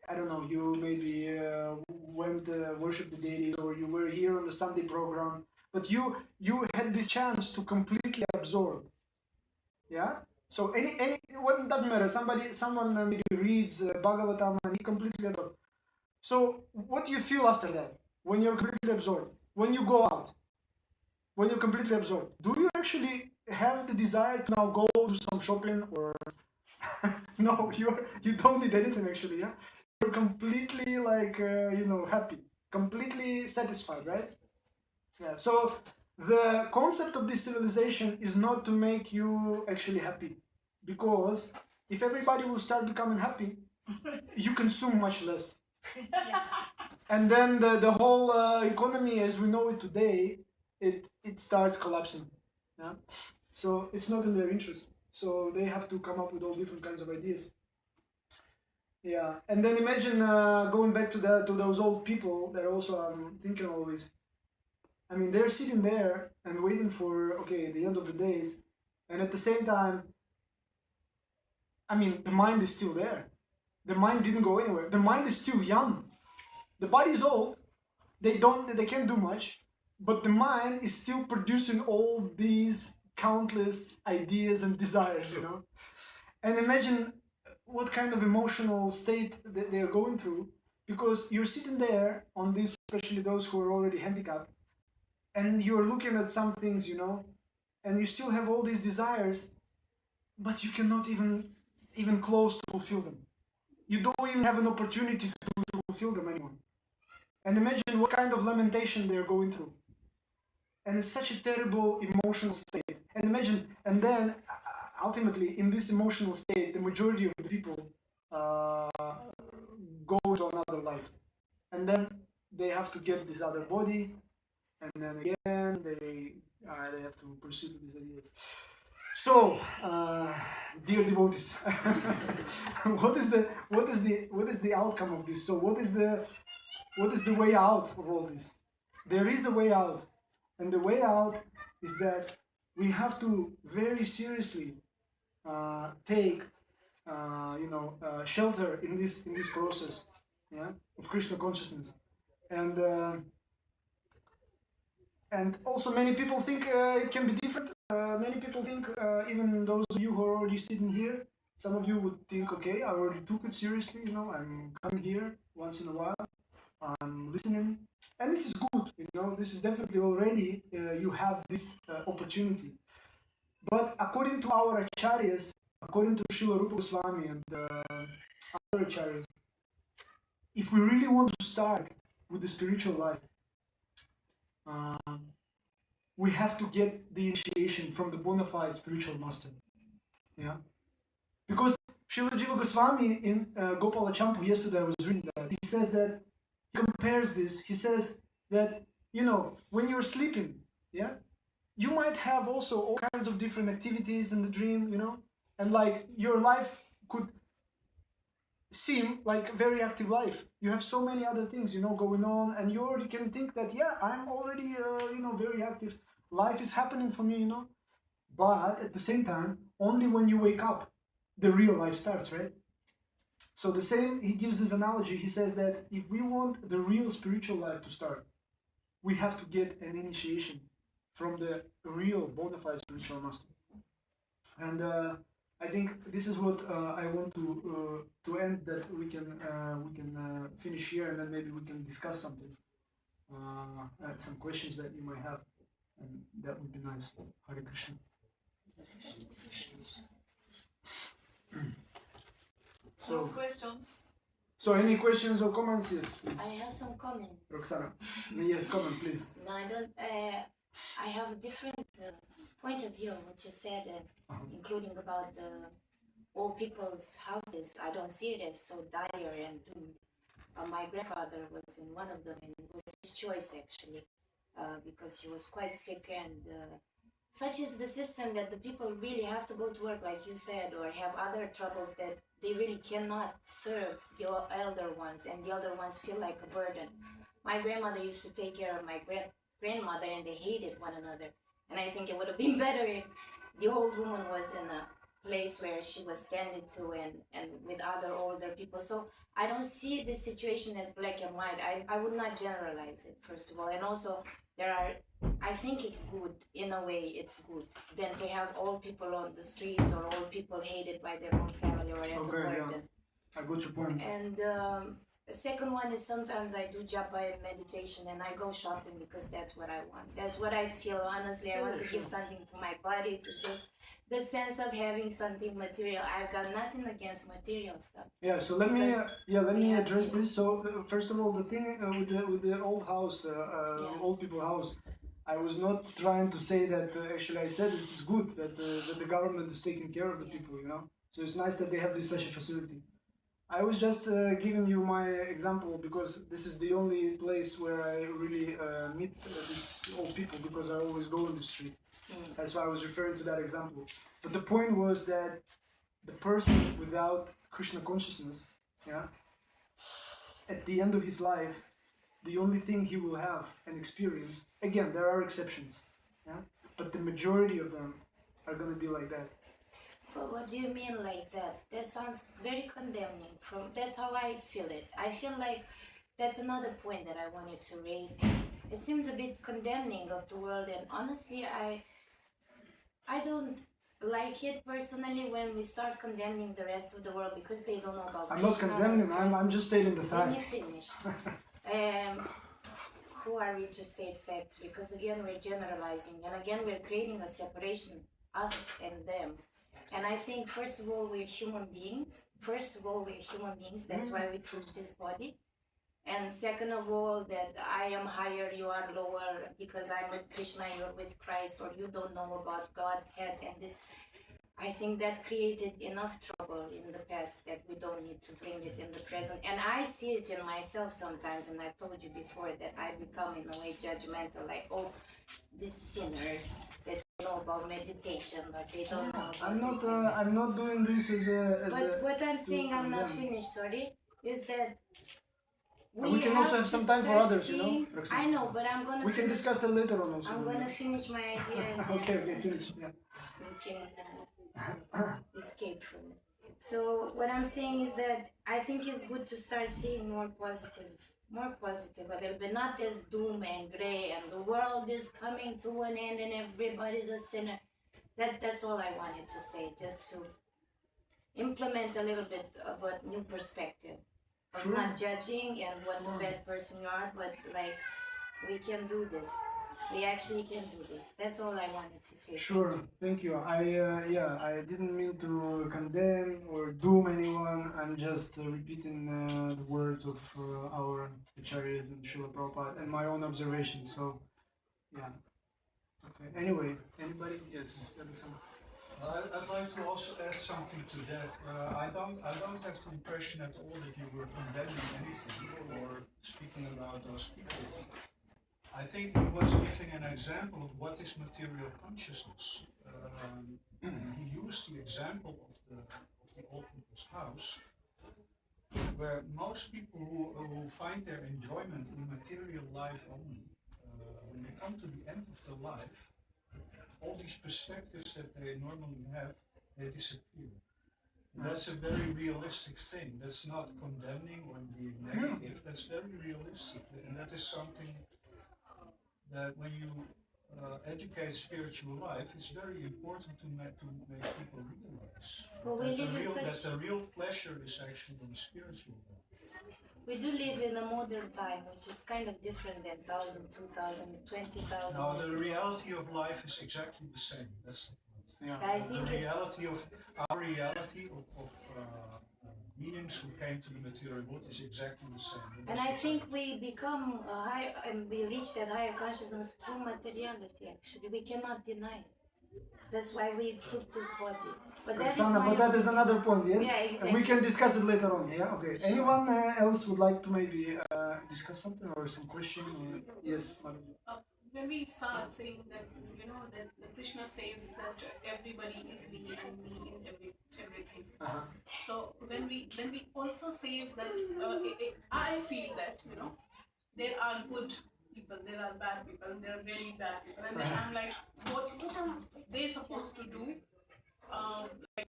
[SPEAKER 3] I don't know, you maybe went worship the deities, or you were here on the Sunday program, but you had this chance to completely absorb. Yeah. So what doesn't matter. Someone maybe reads Bhagavatam and he completely absorbed. So what do you feel after that? When you're completely absorbed, when you go out, when you're completely absorbed, do you actually have the desire to now go do some shopping, or no? You don't need anything actually. Yeah, you're completely like happy, completely satisfied, right? Yeah. So the concept of this civilization is not to make you actually happy, because if everybody will start becoming happy, you consume much less. And then the whole economy as we know it today, it starts collapsing. Yeah? So it's not in their interest. So they have to come up with all different kinds of ideas. Yeah, and then imagine going back to those old people that also I'm thinking always. I mean, they're sitting there and waiting for the end of the days, and at the same time, I mean, the mind is still there. The mind didn't go anywhere. The mind is still young. The body is old. They can't do much, but the mind is still producing all these countless ideas and desires, you know. And imagine what kind of emotional state they're going through, because you're sitting there on this, especially those who are already handicapped, and you're looking at some things, you know, and you still have all these desires, but you cannot even close to fulfill them. You don't even have an opportunity to fulfill them anymore. And imagine what kind of lamentation they're going through. And it's such a terrible emotional state. And imagine, and then ultimately in this emotional state, the majority of the people go to another life. And then they have to get this other body, and then again they have to pursue these ideas. So, dear devotees, what is the outcome of this? So, what is the way out of all this? There is a way out, and the way out is that we have to very seriously take shelter in this process, yeah, of Krishna consciousness, and also many people think it can be different. Many people think, even those of you who are already sitting here, some of you would think, okay, I already took it seriously, I'm coming here once in a while, I'm listening, and this is good, this is definitely already, you have this opportunity. But according to our acharyas, according to Srila Rupa Goswami and other acharyas, if we really want to start with the spiritual life, we have to get the initiation from the bona fide spiritual master. Yeah? Because Srila Jiva Goswami in Gopala Champu, yesterday I was reading that, he says that, he compares this, he says that, when you're sleeping, yeah, you might have also all kinds of different activities in the dream, and like your life could seem like a very active life. You have so many other things, going on, and you already can think that, yeah, I'm already, very active. Life is happening for me, But at the same time, only when you wake up, the real life starts, right? So the same, he gives this analogy. He says that if we want the real spiritual life to start, we have to get an initiation from the real bona fide spiritual master. And I think this is what I want to end, that we can finish here, and then maybe we can discuss something, some questions that you might have, and that would be nice. Hare Krishna.
[SPEAKER 2] So questions.
[SPEAKER 3] So any questions or comments? Yes, please.
[SPEAKER 6] I have some comments.
[SPEAKER 3] Roxana. Yes, comment, please.
[SPEAKER 6] No, I don't. I have a different point of view on what you said, including about the old people's houses. I don't see it as so dire and doomed. My grandfather was in one of them, and it was his choice actually, because he was quite sick, and such is the system that the people really have to go to work, like you said, or have other troubles that they really cannot serve the elder ones, and the elder ones feel like a burden. My grandmother used to take care of my grandmother, and they hated one another. And I think it would have been better if the old woman was in a place where she was tended to and with other older people. So I don't see this situation as black and white. I would not generalize it, first of all. And also, I think it's good, in a way it's good, than to have old people on the streets or old people hated by their own family or as a burden.
[SPEAKER 3] Yeah. I got your point.
[SPEAKER 6] And the second one is sometimes I do japa meditation and I go shopping because that's what I want. That's what I feel, honestly. I want to give something to my body, to just the sense of having something material. I've got nothing against material stuff.
[SPEAKER 3] Yeah, so let me address this. So first of all, the thing with the old house, old people house, I was not trying to say that actually I said this is good, that the government is taking care of the people, So it's nice that they have this such a facility. I was just giving you my example because this is the only place where I really meet these old people, because I always go on the street. That's why I was referring to that example. But the point was that the person without Krishna consciousness, at the end of his life, the only thing he will have and experience, again, there are exceptions, but the majority of them are going to be like that.
[SPEAKER 6] But what do you mean like that? That sounds very condemning. That's how I feel it. I feel like that's another point that I wanted to raise. It seems a bit condemning of the world, and honestly, I don't like it personally when we start condemning the rest of the world because they don't know about
[SPEAKER 3] I'm not condemning, I'm just stating the fact.
[SPEAKER 6] Let me finish. Who are we to state facts? Because again, we're generalizing, and again, we're creating a separation, us and them. And I think, first of all, we're human beings. That's why we took this body. And second of all, that I am higher, you are lower, because I'm with Krishna, you're with Christ, or you don't know about Godhead and this. I think that created enough trouble in the past that we don't need to bring it in the present. And I see it in myself sometimes, and I've told you before that I become in a way judgmental, like, oh, these sinners that don't know about meditation, or they don't know about
[SPEAKER 3] I'm not doing this as a.
[SPEAKER 6] But what I'm saying, I'm not finished, sorry, is that
[SPEAKER 3] we can also have some time for others, you know.
[SPEAKER 6] seeing,
[SPEAKER 3] Roxanne.
[SPEAKER 6] I know, but I'm gonna
[SPEAKER 3] We can
[SPEAKER 6] finish,
[SPEAKER 3] discuss that later on also.
[SPEAKER 6] I'm gonna finish my idea and then
[SPEAKER 3] Okay, finish. Yeah.
[SPEAKER 6] we can escape from it. So what I'm saying is that I think it's good to start seeing more positive a little bit, not as doom and gray and the world is coming to an end and everybody's a sinner. That's all I wanted to say, just to implement a little bit of a new perspective of
[SPEAKER 3] Sure.
[SPEAKER 6] not judging and what a bad person you are, but like we can do this. We actually can do this. That's all I wanted to say.
[SPEAKER 3] Sure, thank you. I didn't mean to condemn or doom anyone. I'm just repeating the words of our acharyas and Srila Prabhupada and my own observations. So, yeah. Okay. Anyway, anybody? Yes.
[SPEAKER 1] I'd like to also add something to that. I don't have the impression at all that you were condemning anything or speaking about those people. I think he was giving an example of what is material consciousness. He used the example of the old people's house, where most people who find their enjoyment in material life only, when they come to the end of their life, all these perspectives that they normally have, they disappear. And that's a very realistic thing. That's not condemning or being negative. That's very realistic, and that is something that when you educate spiritual life, it's very important to make people realize
[SPEAKER 6] But we live in
[SPEAKER 1] that
[SPEAKER 6] such,
[SPEAKER 1] the real pleasure is actually in the spiritual world.
[SPEAKER 6] we do live in a modern time, which is kind of different than 1,000, 2,000, 20,000
[SPEAKER 1] Now,
[SPEAKER 6] years
[SPEAKER 1] the
[SPEAKER 6] ago.
[SPEAKER 1] reality of life is exactly the same. That's the point.
[SPEAKER 3] Yeah.
[SPEAKER 6] I think
[SPEAKER 1] The
[SPEAKER 6] it's,
[SPEAKER 1] reality of our reality of beings who came to the material world is exactly the same.
[SPEAKER 6] and I think we become higher, and we reach that higher consciousness through materiality. Actually, we cannot deny it. That's why we took this body. But that is
[SPEAKER 3] Roxana,
[SPEAKER 6] my
[SPEAKER 3] but that is
[SPEAKER 6] opinion.
[SPEAKER 3] another point, yes?
[SPEAKER 6] Yeah,
[SPEAKER 3] And
[SPEAKER 6] exactly.
[SPEAKER 3] we can discuss it later on, yeah? Okay.
[SPEAKER 6] Sure.
[SPEAKER 3] Anyone else would like to maybe discuss something or some question? Or... Yes, madam.
[SPEAKER 2] When we start saying that, you know, that Krishna says that everybody is me and me is everything.
[SPEAKER 3] Uh-huh.
[SPEAKER 2] So when we also says that I feel that, you know, there are good people, there are bad people, there are really bad people, and then I'm like, what are they supposed to do? Like,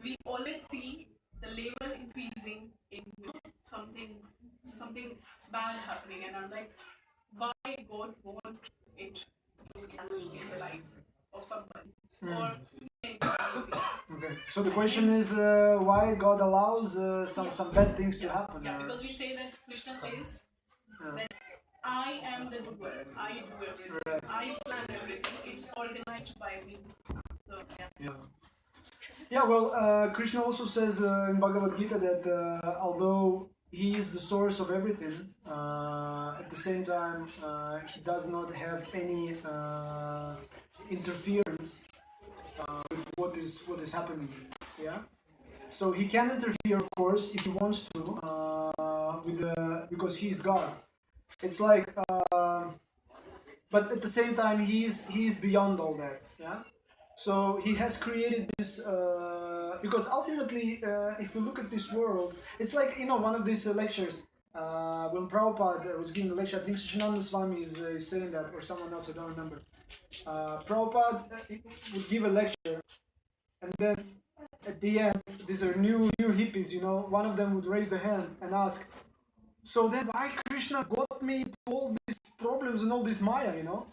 [SPEAKER 2] we always see the level increasing in, you know, something bad happening, and I'm like, why God want it in the life of somebody or anybody?
[SPEAKER 3] Okay. So the question is why God allows some bad things to happen?
[SPEAKER 2] Yeah,
[SPEAKER 3] or-
[SPEAKER 2] because we say that Krishna says
[SPEAKER 3] Yeah.
[SPEAKER 2] that I am the doer, I do everything, I plan everything, it's organized by me. So yeah.
[SPEAKER 3] Yeah, well, Krishna also says in Bhagavad Gita that although he is the source of everything, at the same time he does not have any interference with what is happening. Yeah, so he can interfere, of course, if he wants to, because he is God. It's like, but at the same time he is beyond all that. Yeah. So he has created this, because ultimately, if we look at this world, it's like, you know, one of these lectures, when Prabhupada was giving the lecture, I think Sachinanda Swami is saying that, or someone else, I don't remember. Prabhupada would give a lecture, and then at the end, these are new hippies, you know, one of them would raise the hand and ask, so then why Krishna got me into all these problems and all this Maya, you know?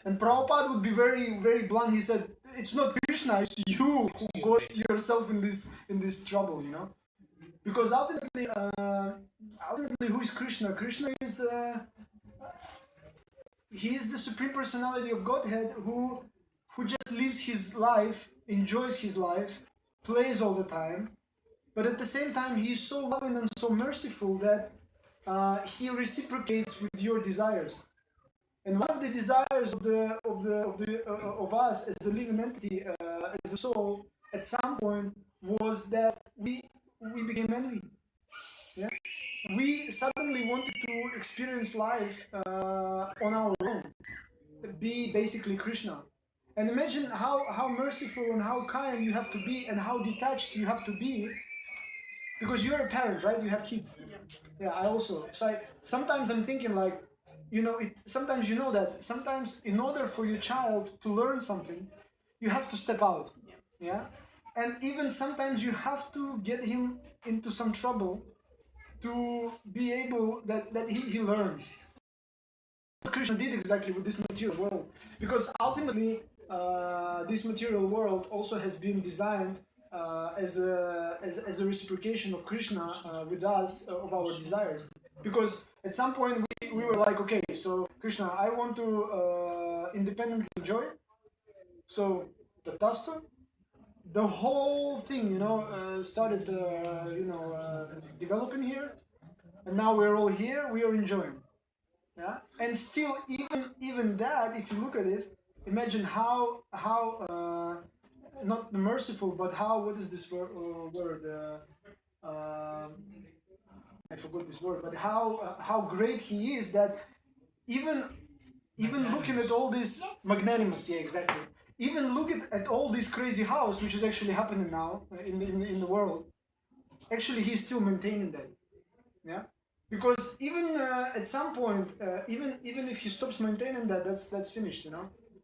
[SPEAKER 3] And Prabhupada would be very, very blunt. He said, it's not Krishna, it's you who got yourself in this trouble, you know? Because ultimately, who is Krishna? Krishna is, he is the Supreme Personality of Godhead who just lives his life, enjoys his life, plays all the time, but at the same time, he is so loving and so merciful that he reciprocates with your desires. And one of the desires of us as a living entity, as a soul, at some point was that we became envy. Yeah, we suddenly wanted to experience life on our own, be basically Krishna. And imagine how merciful and how kind you have to be and how detached you have to be, because you're a parent, right? You have kids. Yeah, I also. So sometimes I'm thinking like, sometimes you know that sometimes in order for your child to learn something, you have to step out. Yeah, and even sometimes you have to get him into some trouble to be able that he learns. What Krishna did exactly with this material world, because ultimately this material world also has been designed as a reciprocation of Krishna with us of our desires. Because at some point we were like, okay, so Krishna, I want to independently enjoy. So the taster, the whole thing, started, developing here, and now we're all here. We are enjoying. Yeah, and still, even that, if you look at it, imagine how not merciful, but how, what is this word? I forgot this word, but how great he is that even looking at all this magnanimous, yeah, exactly. Even look at all this crazy house, which is actually happening now in the world. Actually, he's still maintaining that. Yeah, because even at some point, even if he stops maintaining that, that's finished.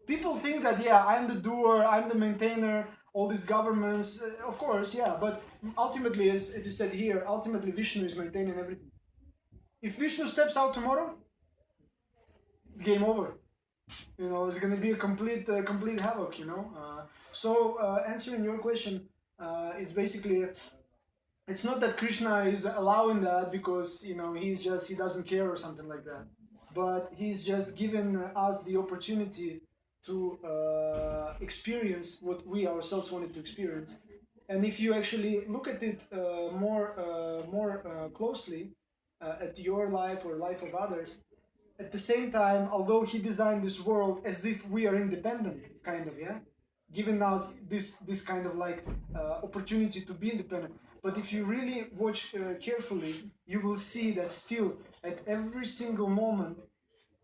[SPEAKER 3] People think that, yeah, I'm the doer, I'm the maintainer. All these governments, of course, yeah, but ultimately, as it is said here, ultimately Vishnu is maintaining everything. If Vishnu steps out tomorrow, game over. It's going to be a complete havoc. So answering your question, is basically, it's not that Krishna is allowing that because he doesn't care or something like that, but he's just giving us the opportunity to experience what we ourselves wanted to experience. And if you actually look at it more closely, at your life or life of others, at the same time, although he designed this world as if we are independent, kind of, yeah, giving us this kind of like opportunity to be independent. But if you really watch carefully, you will see that still at every single moment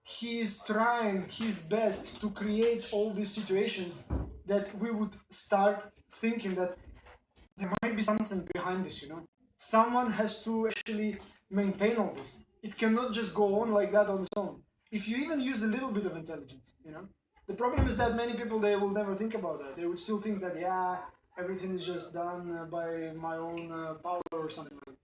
[SPEAKER 3] he is trying his best to create all these situations that we would start thinking that there might be something behind this. Someone has to actually maintain all this. It cannot just go on like that on its own. If you even use a little bit of intelligence, the problem is that many people, they will never think about that. They would still think that, yeah, everything is just done by my own power or something like that.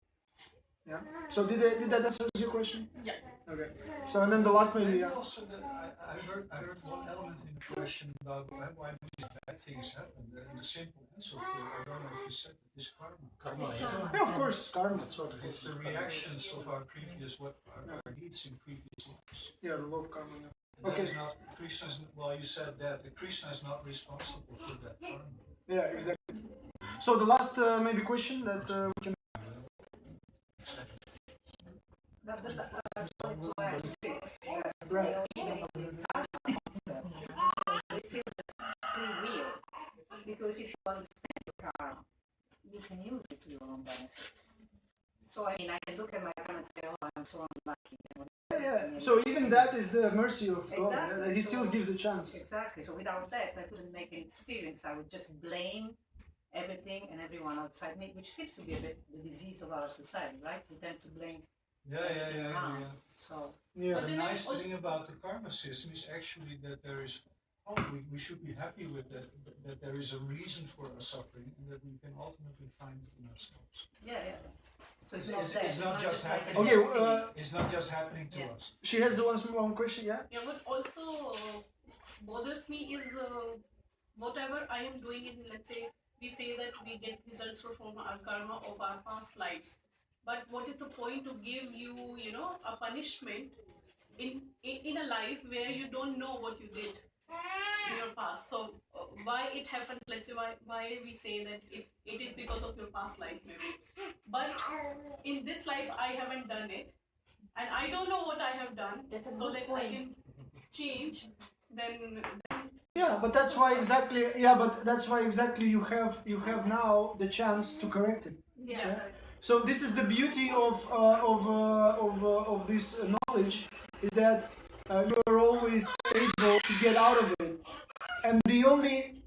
[SPEAKER 3] Yeah. So did that answer your question?
[SPEAKER 2] Yeah.
[SPEAKER 3] Okay. So and then the last maybe. Yeah.
[SPEAKER 1] Also, I heard one element in the question about why these bad things happen. The simple answer, I don't know if you said it, is karma.
[SPEAKER 3] Yeah, of course, karma. That's what it
[SPEAKER 1] It's
[SPEAKER 3] is.
[SPEAKER 1] the reactions of our previous our deeds in previous lives.
[SPEAKER 3] Yeah, the law of karma. Yeah.
[SPEAKER 1] That
[SPEAKER 3] Okay.
[SPEAKER 1] is not Krishna's. Well, you said that Krishna is not responsible for that karma.
[SPEAKER 3] Yeah, exactly. So the last maybe question that we can. Right.
[SPEAKER 7] Free will, because if you understand your karma, you can use it to your own benefit. So I can look at my karma and say, oh, I'm so unlucky.
[SPEAKER 3] Yeah. So even that is the mercy of God.
[SPEAKER 7] Exactly.
[SPEAKER 3] That He still gives a chance.
[SPEAKER 7] Exactly. So without that, I couldn't make an experience. I would just blame everything and everyone outside me, which seems to be a bit the disease of our society, right? We tend to blame.
[SPEAKER 1] Yeah.
[SPEAKER 7] So
[SPEAKER 3] Yeah.
[SPEAKER 1] The
[SPEAKER 2] But then
[SPEAKER 1] nice
[SPEAKER 2] also-
[SPEAKER 1] thing about the karma system is actually that there is, we should be happy with that there is a reason for our suffering and that we can ultimately find it in ourselves.
[SPEAKER 7] yeah. So it's
[SPEAKER 1] It's-
[SPEAKER 7] not that.
[SPEAKER 1] it's not just
[SPEAKER 7] like
[SPEAKER 1] happening.
[SPEAKER 7] a
[SPEAKER 3] Okay.
[SPEAKER 7] destiny.
[SPEAKER 1] It's not just happening to
[SPEAKER 7] Yeah.
[SPEAKER 1] us.
[SPEAKER 3] She has the one question. Yeah.
[SPEAKER 2] Yeah, what also bothers me is whatever I am doing in, let's say, we say that we get results from our karma of our past lives. But what is the point to give you, a punishment in a life where you don't know what you did in your past? So why it happens? Let's say why we say that it is because of your past life maybe. But in this life I haven't done it, and I don't know what I have done.
[SPEAKER 6] That's a
[SPEAKER 2] so
[SPEAKER 6] good
[SPEAKER 2] that
[SPEAKER 6] point.
[SPEAKER 2] I can change, then
[SPEAKER 3] Yeah, but that's why exactly. Yeah, but that's why exactly you have now the chance to correct it.
[SPEAKER 2] yeah.
[SPEAKER 3] So this is the beauty of this knowledge, is that you are always able to get out of it, and the only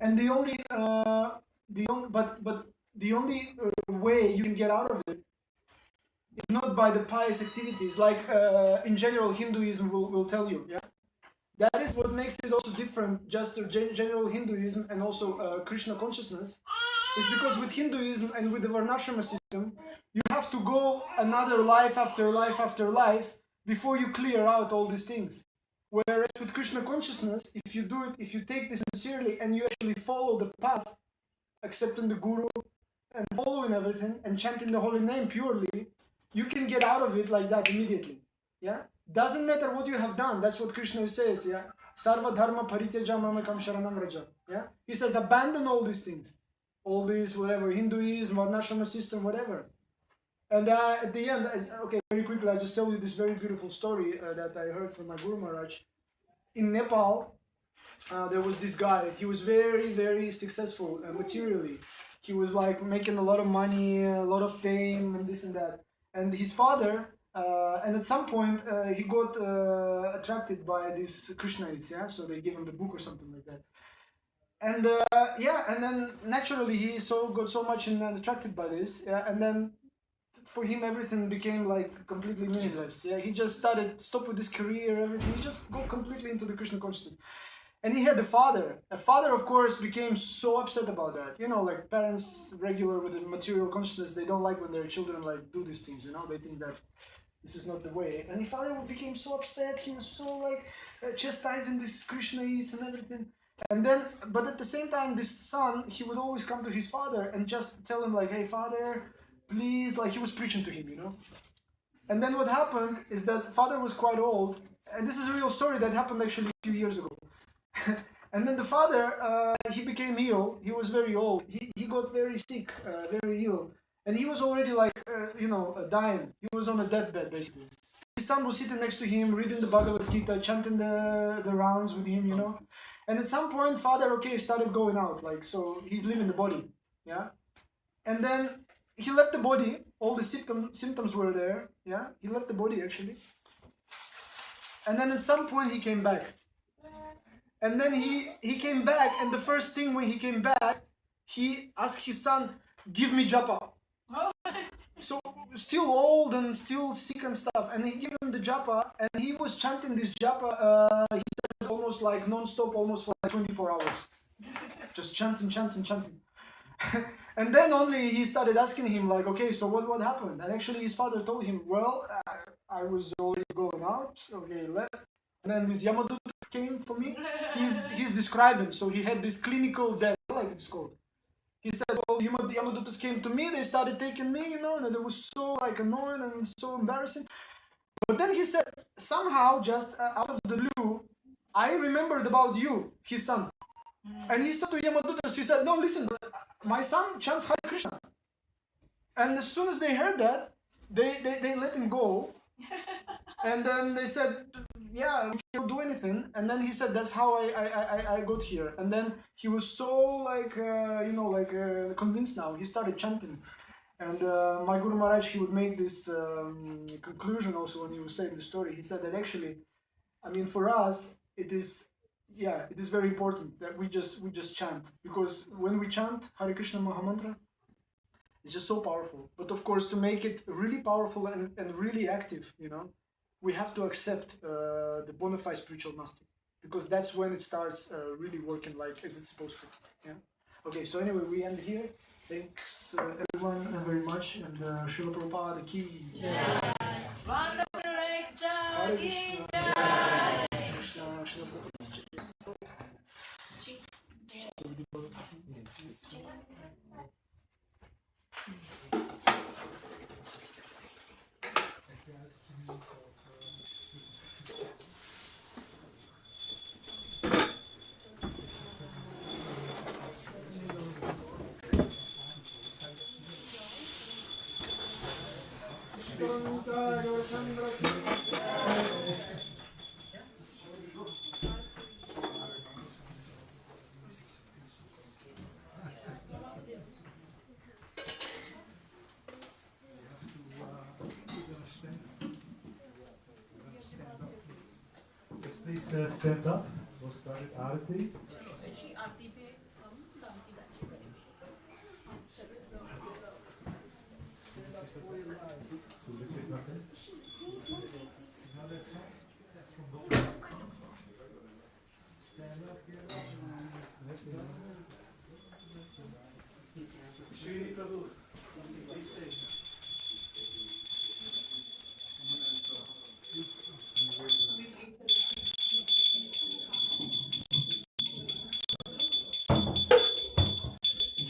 [SPEAKER 3] way you can get out of it is not by the pious activities, like in general Hinduism will tell you. Yeah, that is what makes it also different, just general Hinduism and also Krishna consciousness, is because with Hinduism and with the Varnashrama system, you have to go another life after life after life before you clear out all these things. Whereas with Krishna consciousness, if you take this sincerely and you actually follow the path, accepting the Guru and following everything and chanting the holy name purely, you can get out of it like that immediately. Yeah? Doesn't matter what you have done. That's what Krishna says. Yeah? Sarva dharma parityaja mamekam sharanam vraja. Yeah? He says abandon all these things. All this, whatever, Hinduism, Varnashrama system, whatever. And at the end, okay, very quickly, I'll just tell you this very beautiful story that I heard from my Guru Maharaj. In Nepal, there was this guy. He was very, very successful materially. He was like making a lot of money, a lot of fame, and this and that. And his father, and at some point, he got attracted by these Krishnaites, yeah? So they gave him the book or something like that. And and then naturally he got so much attracted by this, yeah? And then for him everything became like completely meaningless. Yeah, he just stopped with his career, everything. He just got completely into the Krishna consciousness. And he had a father. A father, of course, became so upset about that. You know, like parents regular with the material consciousness, they don't like when their children like do these things. You know, they think that this is not the way. And the father became so upset. He was so like chastising these Krishnaites and everything. And then, but at the same time, this son, he would always come to his father and just tell him like, "Hey, father, please," like he was preaching to him, you know. And then what happened is that father was quite old, and this is a real story that happened actually a few years ago. And then the father, he became ill. He was very old. He got very sick, very ill, and he was already like, dying. He was on a deathbed basically. His son was sitting next to him, reading the Bhagavad Gita, chanting the rounds with him, you know. And at some point, father, started going out, like, so he's leaving the body, yeah? And then he left the body, all the symptoms were there, yeah? He left the body, actually. And then at some point, he came back. And then he came back, and the first thing when he came back, he asked his son, "Give me japa." So, still old and still sick and stuff, and he gave him the japa, and he was chanting this japa, he said almost like non-stop, almost for like 24 hours. Just chanting. And then only he started asking him like, "Okay, so what happened?" And actually his father told him, "Well, I was already going out, okay, left. And then this Yamadutta came for me." He's describing, so he had this clinical death, like it's called. He said, "Well, Yamaduttas came to me, they started taking me, you know, and it was so like annoying and so embarrassing." But then he said, somehow, just out of the blue, "I remembered about you, his son." And he said to Yamaduttas, he said, "No, listen, my son chants Hare Krishna." And as soon as they heard that, they let him go. And then they said, "Yeah, we can't do anything." And then he said, "That's how I got here." And then he was so like, convinced now. He started chanting. And my Guru Maharaj, he would make this conclusion also when he was saying the story. He said that actually, I mean, for us, it is very important that we just chant. Because when we chant Hare Krishna Mahamantra, it's just so powerful. But of course, to make it really powerful and really active, you know, we have to accept the bona fide spiritual master, because that's when it starts really working like as it's supposed to. Yeah. Okay. So anyway, we end here. Thanks everyone very much, and Srila Prabhupada ki jai. Hare Krishna. Krishna, Srila Prabhupada. Chandra
[SPEAKER 4] please stand up. We'll start at Arati.
[SPEAKER 2] Shri आरती पे हम दामची गाची करेंगे.
[SPEAKER 4] So which is nothing.
[SPEAKER 1] Stand up here. Shri Prabhu, please say.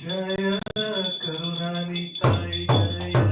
[SPEAKER 4] Jaya Karunanitai Jaya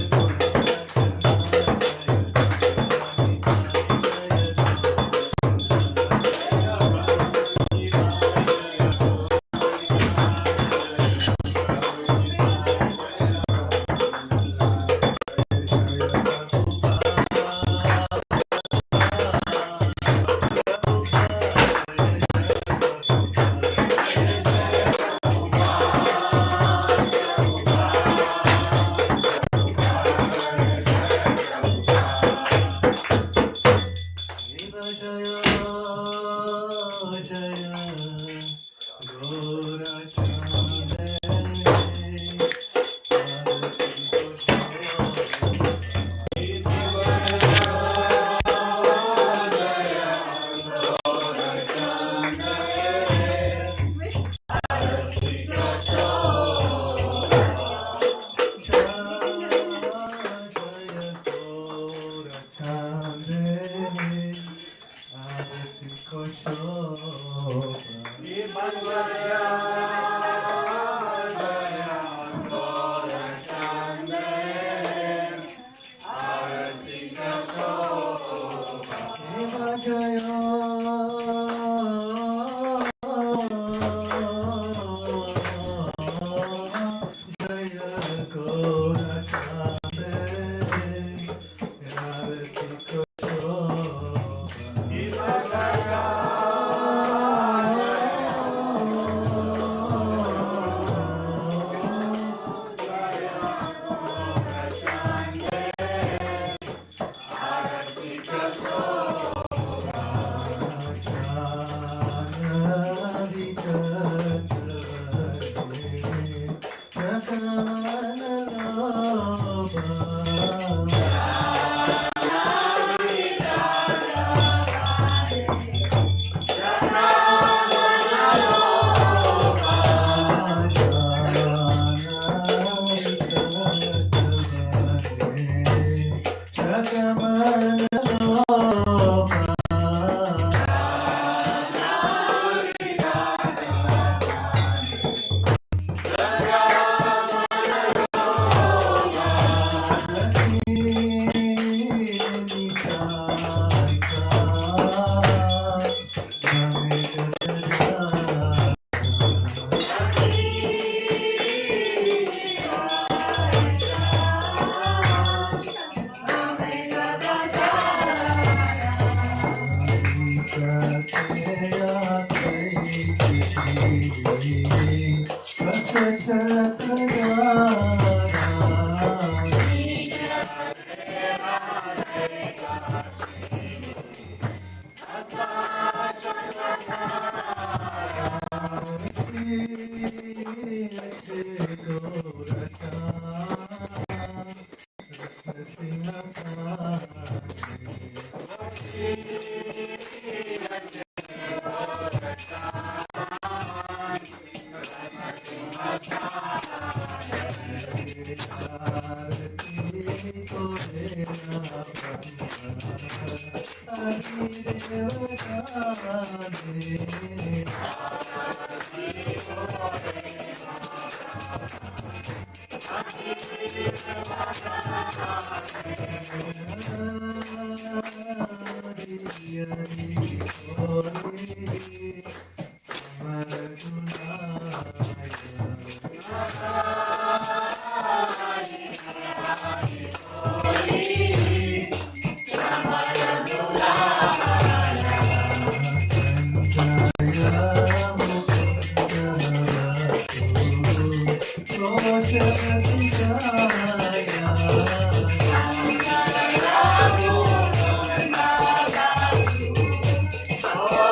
[SPEAKER 8] Oh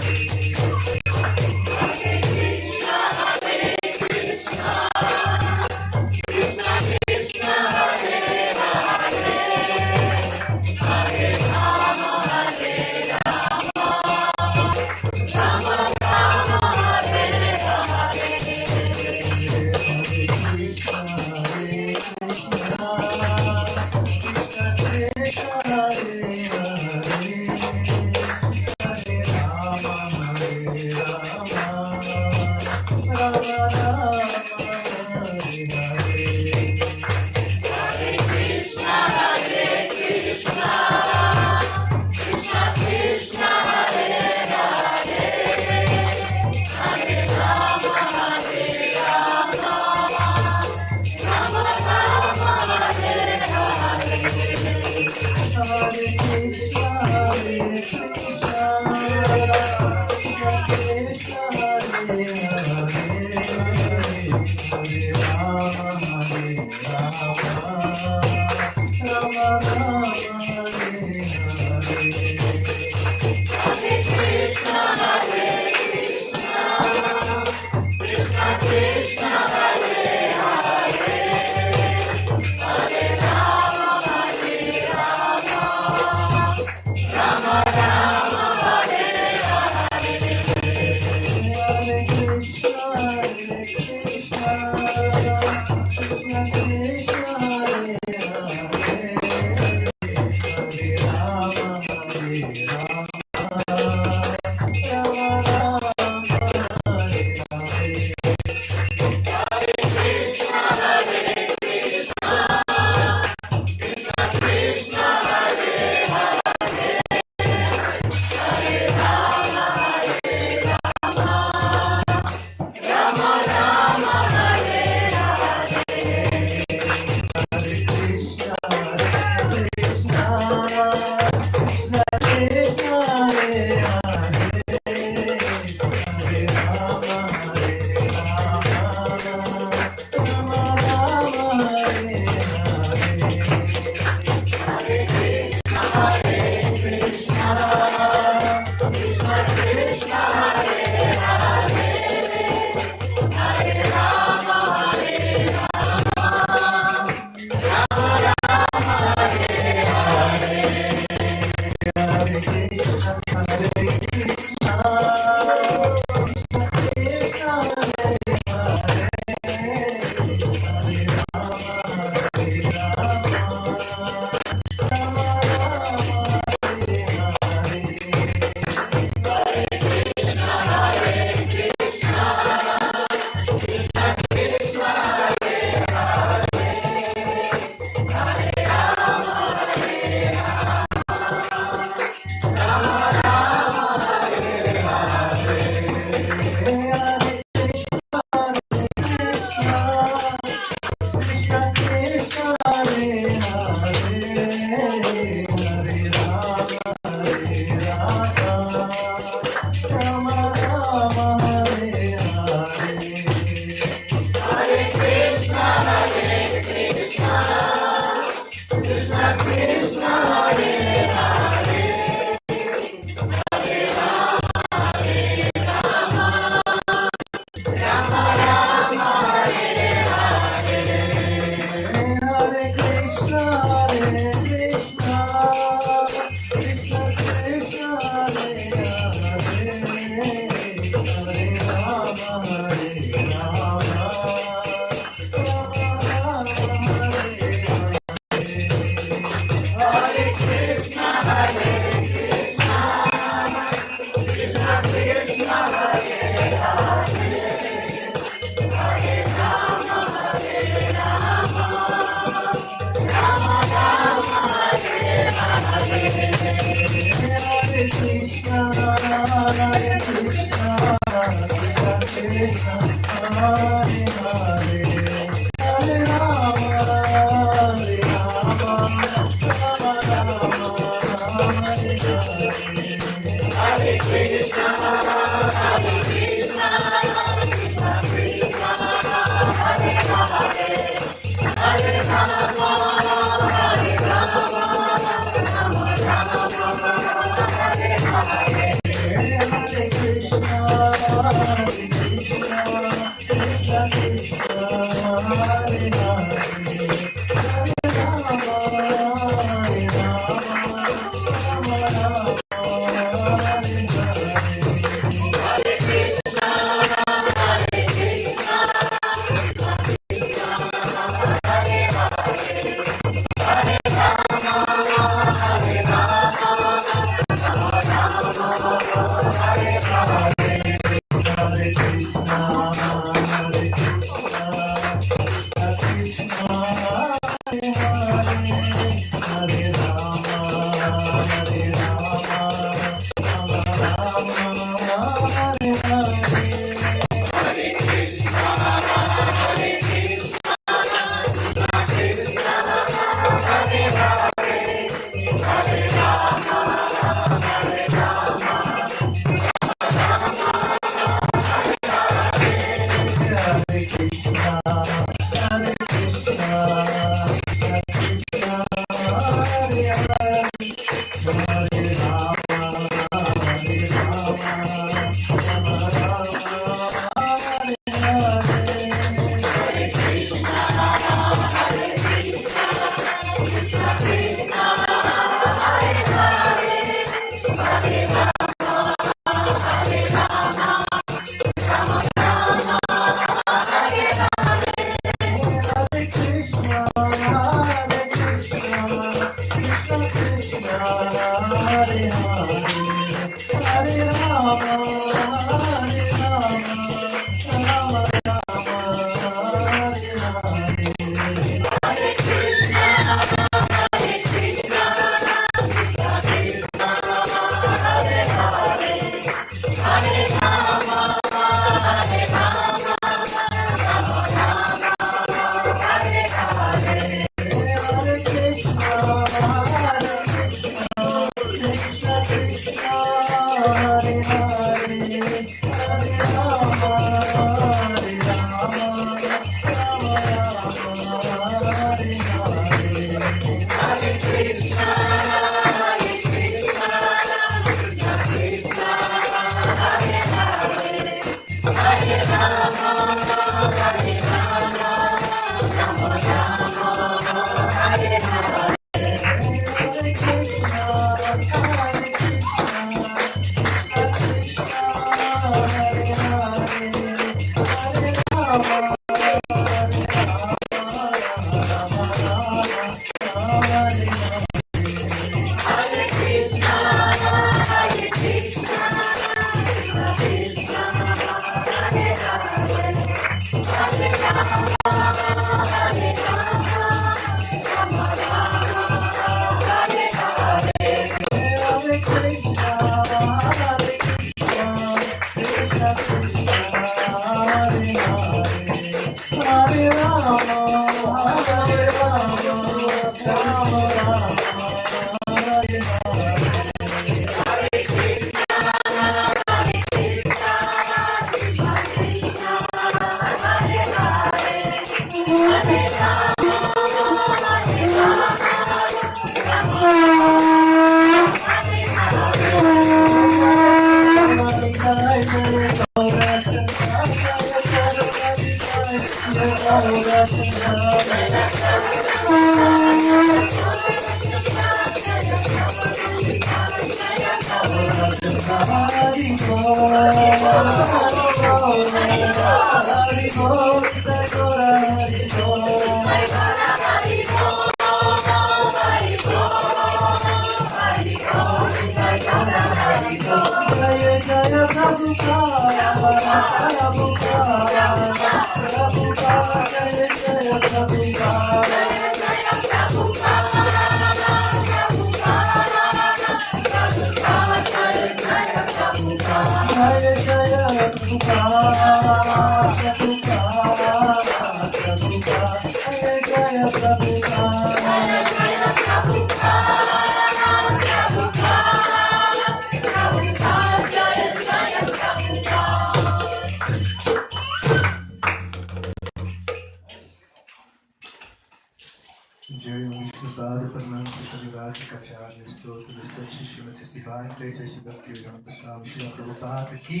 [SPEAKER 4] During Vishnu Paramahansa Parivakacharya Stotra Sachi Srimati Divine Graces of Bhaktivedanta Swami Srila Prabhupada Ki.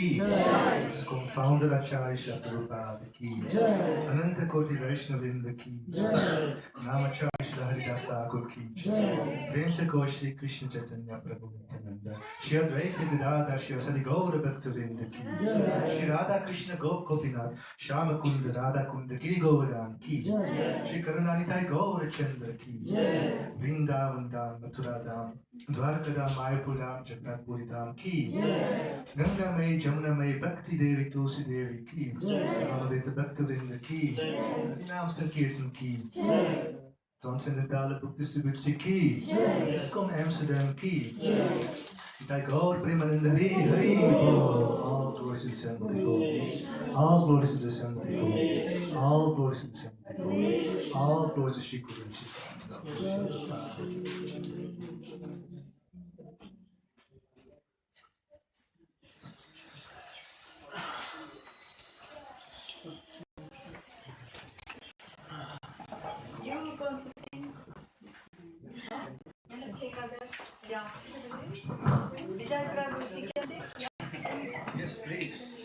[SPEAKER 4] This is called Founder Acharya Srila Prabhupada Ki. Ananta Koti Vaishnavinda Ki. Namacharya Srila Haridas Thakur Ki. Prem se Ko Shri Krishna Chaitanya Prabhu Nityananda. Shri Advaita Gadadhar Shri Vasadi Gaura Bhaktivedanta Ki. Shri Radha Krishna Gop Gopinath Shama Kunda Radha Kunda Giri Govardhan Ki. Shri Karunanitai Gaura Chandra Ki. Vrindavan Dham, Mathura Dham, Dwarka Dham, Mayapur Dham, Jagatpuri Dham Ki. Ganga Mai, Jamuna Mai, Bhakti Devi, Tulsi Devi Ki. Samaveta Bhaktivinoda Ki. Naam Sankirtan Ki. Transcendentale boekdistributie Ki. ISKCON Amsterdam Ki. Itai Gaur Premananda Hari Hari Bol. All glories to the Assembly God. All glories to the Assembly God. All glories to the Assembly God. All glories to Shri Guru and Shri
[SPEAKER 2] You were going to sing?
[SPEAKER 1] Yes, please.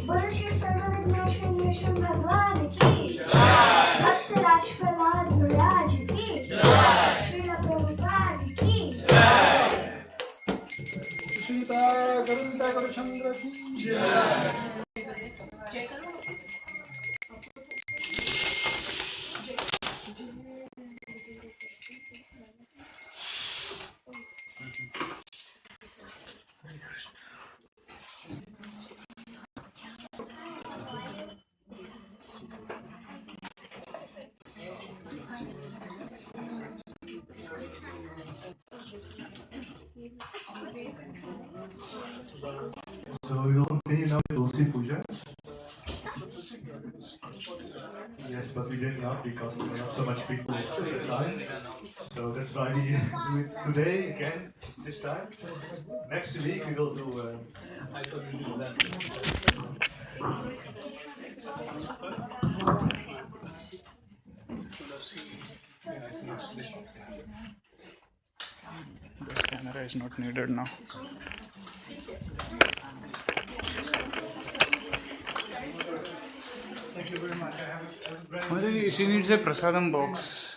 [SPEAKER 8] बोलो श्री सर्वविघ्नोष विनाशम भगवान की भक्त राजप्रहलाद महाराज की श्रील प्रभुपाद की
[SPEAKER 3] सीता गरुड़ता गरुचंद्र की जय।
[SPEAKER 2] जय करो।
[SPEAKER 4] So we will continue now with Tulsi Puja. Yes, but we did not because we have so much people at the time. So that's why we do it today again, this time. Next week we will do.
[SPEAKER 5] The camera is not needed now.
[SPEAKER 1] Thank you very much. I have a brand
[SPEAKER 5] I think she needs a prasadam box.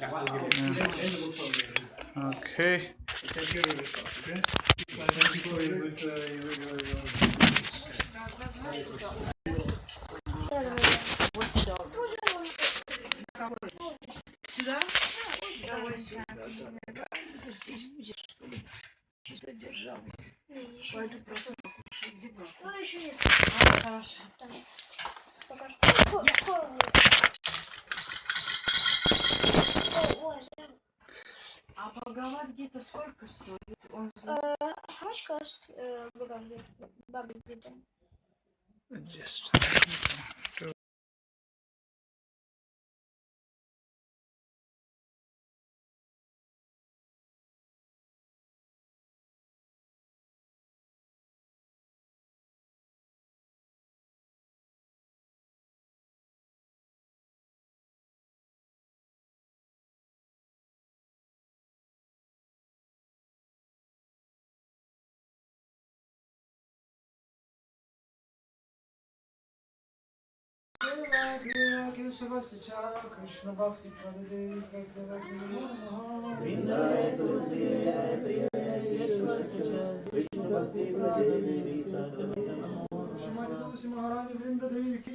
[SPEAKER 5] Okay.
[SPEAKER 1] Take care of yourself, okay? Thank you for your
[SPEAKER 7] А Бхагавад-гита сколько стоит? Он
[SPEAKER 8] How much cost Bhagavad Gita?
[SPEAKER 5] Just.
[SPEAKER 3] Krishna Bhakti Pradade Satyavati Shrimati Tulsi Maharani Vrinda Devi ki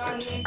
[SPEAKER 9] Kani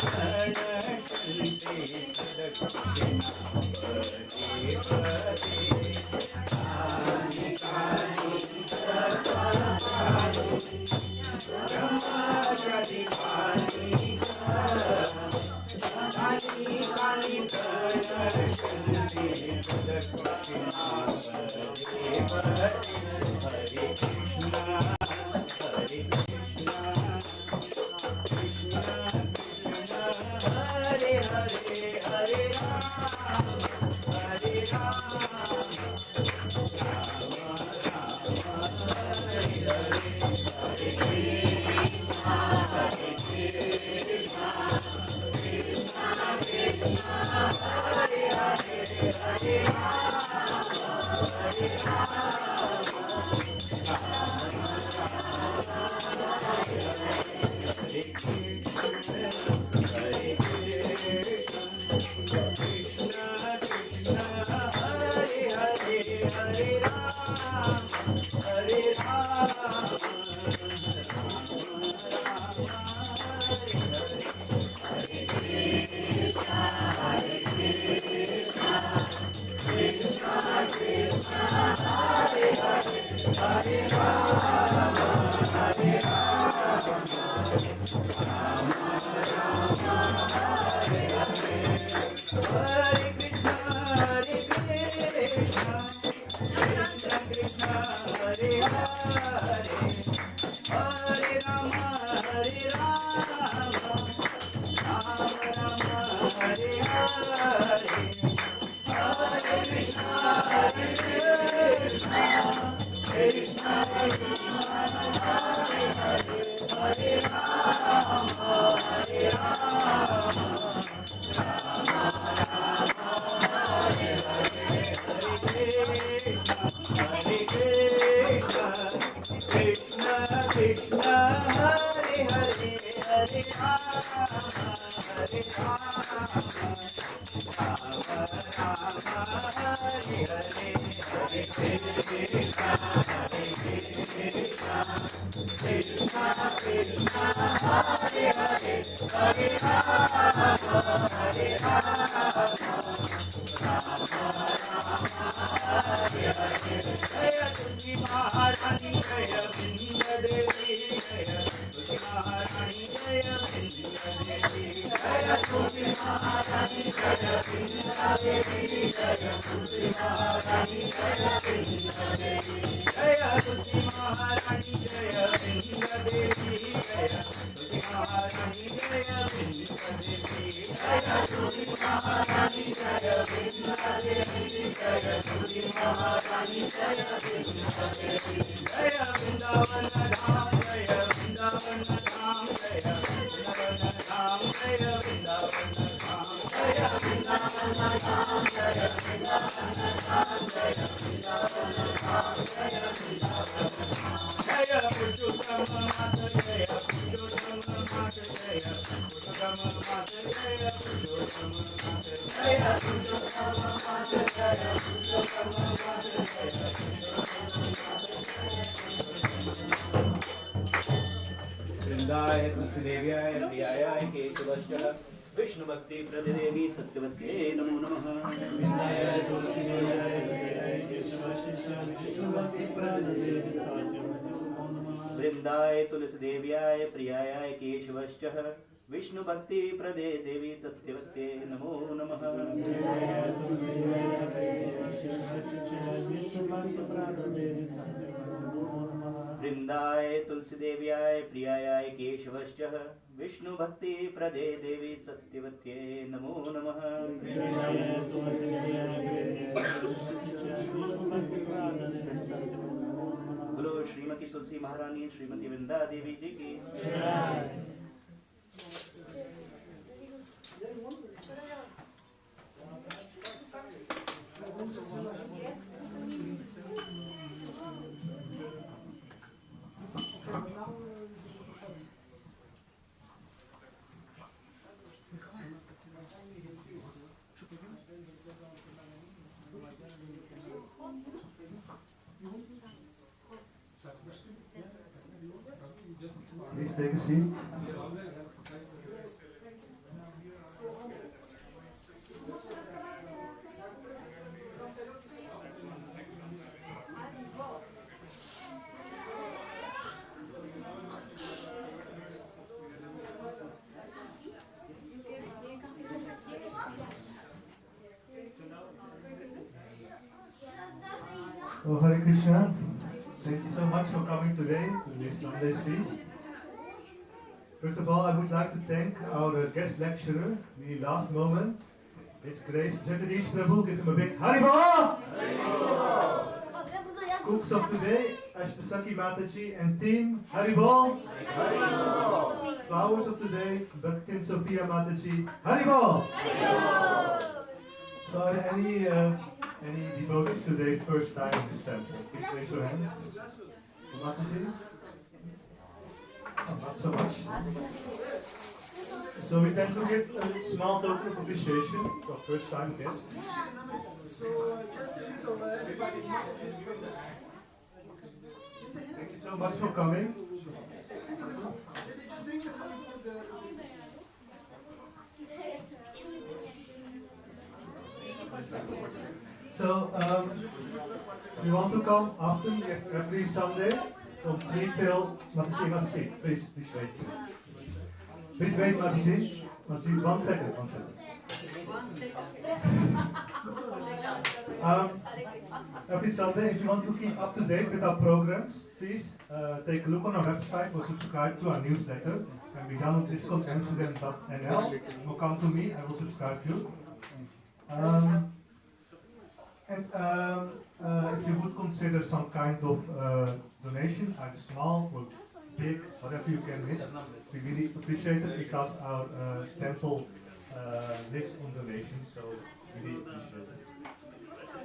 [SPEAKER 9] वृंदाय तुलसीदेव्याय प्रियायाय केशवश्च विष्णुभक्ति प्रदेवी सत्यवत्ये नमो नमः। वृंदाय तुलसीदेव्याय प्रियायाय केशवश्च विष्णुभक्ति प्रदे देवी सत्यवत्ये नमो नमः। वृंदाय तुलसीदेव्याय प्रियायाय केशवश्च विष्णु भक्ति प्रदे देवी सत्यवत्ये नमो नमः। बोलो श्रीमती तुलसी महारानी श्रीमती वृंदा देवी जी की।
[SPEAKER 4] Please take a seat. Oh, Hare Krishna. Thank you so much for coming today to this Sunday's feast. First of all, I would like to thank our guest lecturer, the last moment, His Grace Jagadish Prabhu. Give him a big Haribol! Cooks of today, Ashtasaki Mataji and team, Haribol! Flowers of today, Bhaktin Sophia Mataji, Haribol! So are there any devotees today first time in this temple? Please raise your hands. Mataji? Oh, not so much. So we tend to give a small token of appreciation to our first time guests.
[SPEAKER 3] So just a little, everybody.
[SPEAKER 4] Thank you so much for coming. So we want to come often every Sunday from 3 till Mataji, please wait. Please wait, Mataji. Mataji, 1 second. Every Sunday, if you want to keep up to date with our programs, please take a look on our website or subscribe to our newsletter. And we download disconamsterdam.nl or come to me, I will subscribe you. If you would consider some kind of donation, either small or big, whatever you can miss, we really appreciate it because our temple lives on donations, so really appreciate it.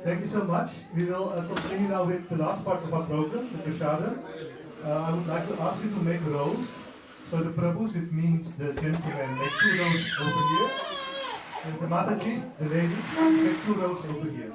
[SPEAKER 4] Thank you so much. We will continue now with the last part of our program, the Prashadam. I would like to ask you to make rows. So the Prabhus, it means the gentlemen, make 2 rows over here. And the Matajis, the ladies, make 2 rows over here.